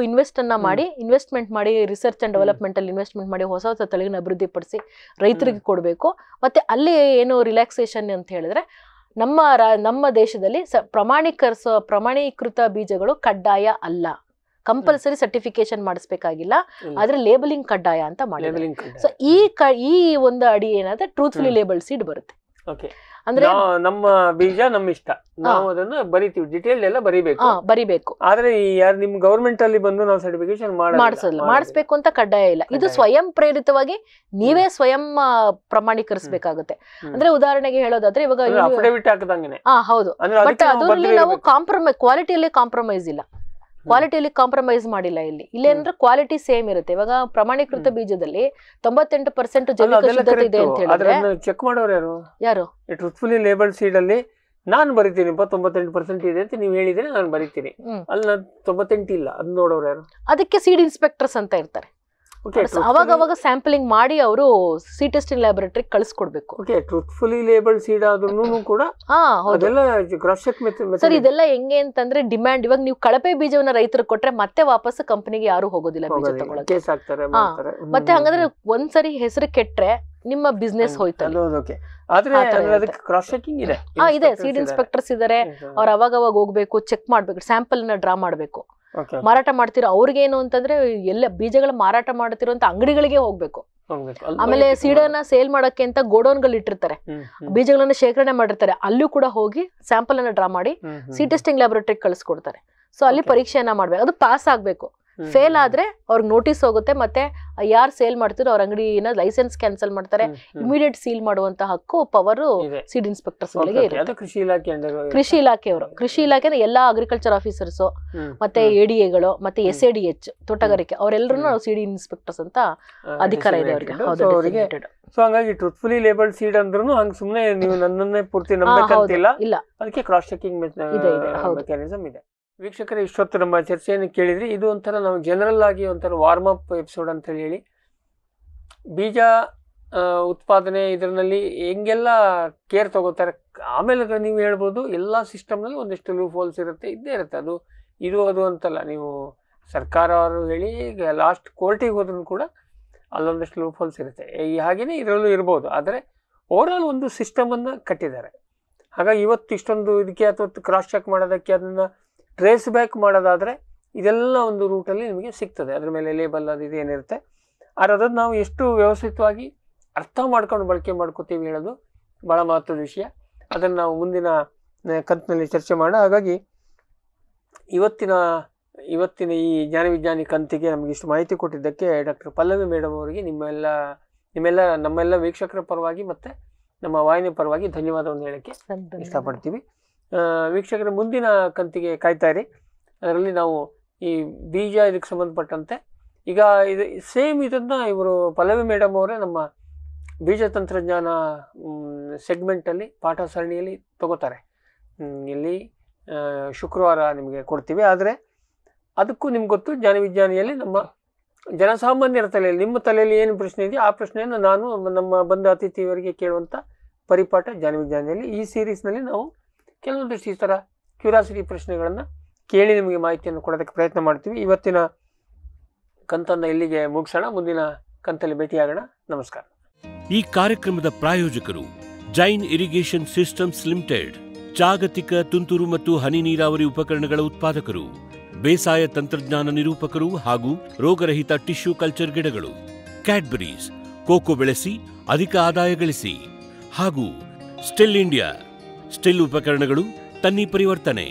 ಇನ್ವೆಸ್ಟ್ಮೆಂಟ್ ಮಾಡಿ ರಿಸರ್ಚ್ ಅಂಡ್ ಡೆವಲಪ್ಮೆಂಟ್ ಅಲ್ಲಿ ಇನ್ವೆಸ್ಟ್ಮೆಂಟ್ ಮಾಡಿ ಹೊಸ ಹೊಸ ತಳಿಗಳನ್ನ ಅಭಿವೃದ್ಧಿಪಡಿಸಿ ರೈತರಿಗೆ ಕೊಡಬೇಕು. ಮತ್ತೆ ಅಲ್ಲಿ ಏನು ರಿಲ್ಯಾಕ್ಸೇಷನ್ ಅಂತ ಹೇಳಿದ್ರೆ ನಮ್ಮ ದೇಶದಲ್ಲಿ ಪ್ರಮಾಣೀಕೃತ ಬೀಜಗಳು ಕಡ್ಡಾಯ ಅಲ್ಲ, ಕಂಪಲ್ಸರಿ ಸರ್ಟಿಫಿಕೇಶನ್ ಮಾಡಿಸ್ಬೇಕಾಗಿಲ್ಲ, ಆದ್ರೆ ಲೇಬಲಿಂಗ್ ಕಡ್ಡಾಯ ಅಂತ ಮಾಡಿದ್ದಾರೆ. ಸೊ ಈ ಒಂದು ಅಡಿ ಏನಾದ್ರೆ ಟ್ರೂತ್ಫುಲಿ ಲೇಬಲ್ಡ್ ಸೀಡ್ ಬರುತ್ತೆ. ಅಂದ್ರೆ ನಮ್ಮ ಬೀಜ ನಮ್ಮ ಇಷ್ಟ, ನಾವು ಅದನ್ನ ಬರಿತೀವಿ, ಡೀಟೇಲ್ ಎಲ್ಲ ಬರಿಬೇಕು. ಆದ್ರೆ ಯಾರು ನಿಮ್ ಗವರ್ಮೆಂಟ್ ಅಲ್ಲಿ ಬಂದು ನಾವು ಸರ್ಟಿಫಿಕೇಶನ್ ಮಾಡಿಸ್ಬೇಕು ಅಂತ ಕಡ್ಡಾಯ ಇಲ್ಲ. ಇದು ಸ್ವಯಂ ಪ್ರೇರಿತವಾಗಿ ನೀವೇ ಸ್ವಯಂ ಪ್ರಮಾಣೀಕರಿಸಬೇಕಾಗುತ್ತೆ. ಅಂದ್ರೆ ಉದಾಹರಣೆಗೆ ಹೇಳೋದಾದ್ರೆ ಇವಾಗ ಅಫಿಡವಿಟ್ ಹಾಕದಂಗೆ. ಹೌದು, ಬಟ್ ಅದರಲ್ಲಿ ನಾವು ಕ್ವಾಲಿಟಿಯಲ್ಲಿ ಕಾಂಪ್ರಮೈಸ್ ಇಲ್ಲ, ಕ್ವಾಲಿಟಿಯಲ್ಲಿ ಕಾಂಪ್ರಮೈಸ್ ಮಾಡಿಲ್ಲ. ಇಲ್ಲೇನಂದ್ರೆ ಕ್ವಾಲಿಟಿ ಸೇಮ್ ಇರುತ್ತೆ. ಇವಾಗ ಪ್ರಮಾಣೀಕೃತ ಬೀಜದಲ್ಲಿ 98% ಜೈವಿಕ ಶುದ್ಧತೆ ಇದೆ ಅಂತ ಹೇಳಿದ್ರೆ ಚೆಕ್ ಮಾಡೋರು ಯಾರು? ಟ್ರೂತ್ಫುಲಿ ಲೇಬಲ್ಡ್ ಸೀಡ್ ಅಲ್ಲಿ ನಾನು ಬರಿತೀನಿ 98% ಇದೆ ಅಂತ ನೀವು ಹೇಳಿದ್ರೆ ನಾನು ಬರಿತೀನಿ, ಅಲ್ಲಿ 98 ಇಲ್ಲ, ಅದ್ ನೋಡೋರು ಯಾರು? ಅದಕ್ಕೆ ಸೀಡ್ ಇನ್ಸ್ಪೆಕ್ಟರ್ಸ್ ಅಂತ ಇರ್ತಾರೆ. ಅವಾಗ ಸ್ಯಾಂಪಲಿಂಗ್ ಮಾಡಿ ಅವರು ಸಿ ಟೆಸ್ಟಿಂಗ್ ಲ್ಯಾಬೊರೇಟರಿ ಕಳಿಸ್ಕೊಡ್ಬೇಕು. ಟ್ರೂತ್ಫುಲಿ ಲೇಬಲ್ಡ್ ಸೀಡ್ ಆದ್ರೂ ಕೂಡ ಸರ್ ಇದೆಲ್ಲ ಹೆಂಗೆ ಅಂತಂದ್ರೆ ಡಿಮ್ಯಾಂಡ್. ಇವಾಗ ನೀವು ಕಳಪೆ ಬೀಜವನ್ನ ರೈತರಿಗೆ ಕೊಟ್ರೆ ಮತ್ತೆ ವಾಪಸ್ ಕಂಪನಿಗೆ ಯಾರು ಹೋಗೋದಿಲ್ಲ ಬೀಜ ತಗೊಳಕ್ಕೆ. ಮತ್ತೆ ಹಂಗಂದ್ರೆ ಒಂದ್ಸರಿ ಹೆಸರು ಕೆಟ್ರೆ ನಿಮ್ಮ ಬಿಸ್ನೆಸ್ ಹೋಯ್ತು. ಇದೆ, ಸೀಡ್ ಇನ್ಸ್ಪೆಕ್ಟರ್ಸ್ ಇದಾರೆ, ಅವ್ರು ಅವಾಗ ಹೋಗ್ಬೇಕು, ಚೆಕ್ ಮಾಡ್ಬೇಕು, ಸ್ಯಾಂಪಲ್ ನ ಡ್ರಾ ಮಾಡ್ಬೇಕು. ಮಾರಾಟ ಮಾಡ್ತಿರೋ ಅವ್ರಿಗೇನು ಅಂತಂದ್ರೆ ಎಲ್ಲ ಬೀಜಗಳ ಮಾರಾಟ ಮಾಡ್ತಿರೋಂತ ಅಂಗಡಿಗಳಿಗೆ ಹೋಗ್ಬೇಕು. ಆಮೇಲೆ ಸೀಡನ್ನ ಸೇಲ್ ಮಾಡಕ್ಕೆ ಅಂತ ಗೋಡೌನ್ಗಳು ಇಟ್ಟಿರ್ತಾರೆ, ಬೀಜಗಳನ್ನ ಶೇಖರಣೆ ಮಾಡಿರ್ತಾರೆ, ಅಲ್ಲೂ ಕೂಡ ಹೋಗಿ ಸ್ಯಾಂಪಲ್ ಅನ್ನ ಡ್ರಾ ಮಾಡಿ ಸಿ ಟೆಸ್ಟಿಂಗ್ ಲ್ಯಾಬೊರೇಟರಿ ಕಳಿಸ್ಕೊಡ್ತಾರೆ. ಸೊ ಅಲ್ಲಿ ಪರೀಕ್ಷೆಯನ್ನ ಮಾಡ್ಬೇಕು, ಅದು ಪಾಸ್ ಆಗ್ಬೇಕು. ಫೇಲ್ ಆದ್ರೆ ಅವ್ರಿಗೆ ನೋಟಿಸ್ ಹೋಗುತ್ತೆ, ಮತ್ತೆ ಯಾರು ಸೇಲ್ ಮಾಡ್ತಿರೋ ಅವ್ರ ಅಂಗಡಿನ ಲೈಸೆನ್ಸ್ ಕ್ಯಾನ್ಸಲ್ ಮಾಡ್ತಾರೆ, ಇಮಿಡಿಯೇಟ್ ಸೀಲ್ ಮಾಡುವಂತ ಹಕ್ಕು ಪವರ್ ಸೀಡ್ ಇನ್ಸ್ಪೆಕ್ಟರ್ಸ್ ಗಳಿಗೆ ಇರುತ್ತೆ. ಕೃಷಿ ಇಲಾಖೆಯವರು, ಕೃಷಿ ಇಲಾಖೆ ಎಲ್ಲಾ ಅಗ್ರಿಕಲ್ಚರ್ ಆಫೀಸರ್ಸ್ ಮತ್ತೆ ಎಡಿಎಗಳು ಮತ್ತೆ SADH ತೋಟಗಾರಿಕೆ ಅವರೆಲ್ಲರೂ ಸೀಡ್ ಇನ್ಸ್ಪೆಕ್ಟರ್ಸ್ ಅಂತ ಅಧಿಕಾರ ಇದೆ ಅವರಿಗೆ. ಸೊ ಹಂಗಾಗಿ ಟ್ರೂತ್ಫುಲಿ ಲೇಬಲ್ಡ್ ಸೀಡ್ ಅಂದ್ರೂ ಹಂಗ ಸುಮ್ಮನೆ ನೀವು ನನ್ನನ್ನೇ ಪೂರ್ತಿ ನಂಬಬೇಕಂತಿಲ್ಲ, ಅದಕ್ಕೆ ಕ್ರಾಸ್ ಚೆಕಿಂಗ್ ಮೆಕ್ಯಾನಿಸಮ್ ಇದೆ. ವೀಕ್ಷಕರೇ, ಇಷ್ಟೊತ್ತು ನಮ್ಮ ಚರ್ಚೆಯನ್ನು ಕೇಳಿದ್ರಿ. ಇದು ಒಂಥರ ನಾವು ಜನರಲ್ ಆಗಿ ಒಂಥರ ವಾರ್ಮ್ ಅಪ್ ಎಪಿಸೋಡ್ ಅಂತ ಹೇಳಿ, ಬೀಜ ಉತ್ಪಾದನೆ ಇದರಲ್ಲಿ ಹೆಂಗೆಲ್ಲ ಕೇರ್ ತಗೋತಾರೆ. ಆಮೇಲೆ ನೀವು ಹೇಳ್ಬೋದು ಎಲ್ಲ ಸಿಸ್ಟಮ್ನಲ್ಲಿ ಒಂದಿಷ್ಟು ಲೂಪ್ ಹೋಲ್ಸ್ ಇರುತ್ತೆ, ಇದ್ದೇ ಇರುತ್ತೆ. ಅದು ಅಂತಲ್ಲ, ನೀವು ಸರ್ಕಾರ ಅವರು ಹೇಳಿ ಈಗ ಲಾಸ್ಟ್ ಕೋರ್ಟಿಗೆ ಹೋದ್ರೂ ಕೂಡ ಅಲ್ಲೊಂದಷ್ಟು ಲೂಪ್ ಹೋಲ್ಸ್ ಇರುತ್ತೆ. ಹಾಗೆಯೇ ಇದರಲ್ಲೂ ಇರ್ಬೋದು. ಆದರೆ ಓವರಾಲ್ ಒಂದು ಸಿಸ್ಟಮನ್ನು ಕಟ್ಟಿದ್ದಾರೆ. ಹಾಗಾಗಿ ಇವತ್ತು ಇಷ್ಟೊಂದು ಇದಕ್ಕೆ ಅಥವಾ ಕ್ರಾಸ್ ಚೆಕ್ ಮಾಡೋದಕ್ಕೆ ಅದನ್ನು ಟ್ರೇಸ್ ಬ್ಯಾಕ್ ಮಾಡೋದಾದರೆ ಇದೆಲ್ಲ ಒಂದು ರೂಟಲ್ಲಿ ನಿಮಗೆ ಸಿಗ್ತದೆ. ಅದ್ರ ಮೇಲೆ ಲೇಬಲ್ ಅದು ಇದೇನಿರುತ್ತೆ. ಆದರೆ ಅದನ್ನು ನಾವು ಎಷ್ಟು ವ್ಯವಸ್ಥಿತವಾಗಿ ಅರ್ಥ ಮಾಡ್ಕೊಂಡು ಬಳಕೆ ಮಾಡ್ಕೋತೀವಿ ಹೇಳೋದು ಭಾಳ ಮಹತ್ವದ ವಿಷಯ. ಅದನ್ನು ನಾವು ಮುಂದಿನ ಕಂತಿನಲ್ಲಿ ಚರ್ಚೆ ಮಾಡೋಣ. ಹಾಗಾಗಿ ಇವತ್ತಿನ ಈ ಜ್ಞಾನ ವಿಜ್ಞಾನಿ ಕಂತಿಗೆ ನಮಗೆ ಇಷ್ಟು ಮಾಹಿತಿ ಕೊಟ್ಟಿದ್ದಕ್ಕೆ ಡಾಕ್ಟರ್ ಪಲ್ಲವಿ ಮೇಡಮ್ ಅವರಿಗೆ ನಮ್ಮೆಲ್ಲ ವೀಕ್ಷಕರ ಪರವಾಗಿ ಮತ್ತು ನಮ್ಮ ವಾಹಿನಿ ಪರವಾಗಿ ಧನ್ಯವಾದವನ್ನು ಹೇಳೋಕ್ಕೆ ಇಷ್ಟಪಡ್ತೀವಿ. ವೀಕ್ಷಕರ ಮುಂದಿನ ಕಂತಿಗೆ ಕಾಯ್ತಾ ಇರಿ. ಅದರಲ್ಲಿ ನಾವು ಈ ಬೀಜ ಇದಕ್ಕೆ ಸಂಬಂಧಪಟ್ಟಂತೆ ಈಗ ಇದನ್ನು ಇವರು ಪಲ್ಲವಿ ಮೇಡಮ್ ಅವರೇ ನಮ್ಮ ಬೀಜ ತಂತ್ರಜ್ಞಾನ ಸೆಗ್ಮೆಂಟಲ್ಲಿ ಪಾಠ ಸರಣಿಯಲ್ಲಿ ತಗೋತಾರೆ. ಇಲ್ಲಿ ಶುಕ್ರವಾರ ನಿಮಗೆ ಕೊಡ್ತೀವಿ. ಆದರೆ ಅದಕ್ಕೂ ನಿಮ್ಗೆ ಗೊತ್ತು, ಜ್ಞಾನ ವಿಜ್ಞಾನಿಯಲ್ಲಿ ನಮ್ಮ ಜನಸಾಮಾನ್ಯರ ತಲೆಯಲ್ಲಿ, ನಿಮ್ಮ ತಲೆಯಲ್ಲಿ ಏನು ಪ್ರಶ್ನೆ ಇದೆಯೋ ಆ ಪ್ರಶ್ನೆಯನ್ನು ನಾನು ನಮ್ಮ ಬಂದ ಅತಿಥಿಯವರಿಗೆ ಕೇಳುವಂಥ ಪರಿಪಾಠ ಜ್ಞಾನ ವಿಜ್ಞಾನಿಯಲ್ಲಿ. ಈ ಸೀರೀಸ್ನಲ್ಲಿ ನಾವು ಕೆಲವೊಂದಿಷ್ಟು ಈ ಥರ ಕ್ಯೂರಿಯಾಸಿಟಿ ಪ್ರಶ್ನೆಗಳನ್ನು ಕೇಳಿ ನಿಮಗೆ ಮಾಹಿತಿಯನ್ನು ಕೊಡೋದಕ್ಕೆ ಪ್ರಯತ್ನ ಮಾಡ್ತೀವಿ. ಇವತ್ತಿನ ಕಂತನ್ನು ಇಲ್ಲಿಗೆ ಮುಗಿಸೋಣ. ಮುಂದಿನ ಕಂತಲ್ಲಿ ಭೇಟಿಯಾಗೋಣ. ನಮಸ್ಕಾರ. ಈ ಕಾರ್ಯಕ್ರಮದ ಪ್ರಾಯೋಜಕರು ಜೈನ್ ಇರಿಗೇಷನ್ ಸಿಸ್ಟಮ್ಸ್ ಲಿಮಿಟೆಡ್, ಜಾಗತಿಕ ತುಂತುರು ಮತ್ತು ಹನಿ ನೀರಾವರಿ ಉಪಕರಣಗಳ ಉತ್ಪಾದಕರು, ಬೇಸಾಯ ತಂತ್ರಜ್ಞಾನ ನಿರೂಪಕರು ಹಾಗೂ ರೋಗರಹಿತ ಟಿಶ್ಯೂ ಕಲ್ಚರ್ ಗಿಡಗಳು, ಕ್ಯಾಡ್ಬರೀಸ್, ಕೋಕೋ ಬೆಳೆಸಿ ಅಧಿಕ ಆದಾಯ ಗಳಿಸಿ, ಹಾಗೂ ಸ್ಟಿಲ್ ಇಂಡಿಯಾ, ಸ್ಟಿಲ್ ಉಪಕರಣಗಳು ತನ್ನಿ ಪರಿವರ್ತನೆ.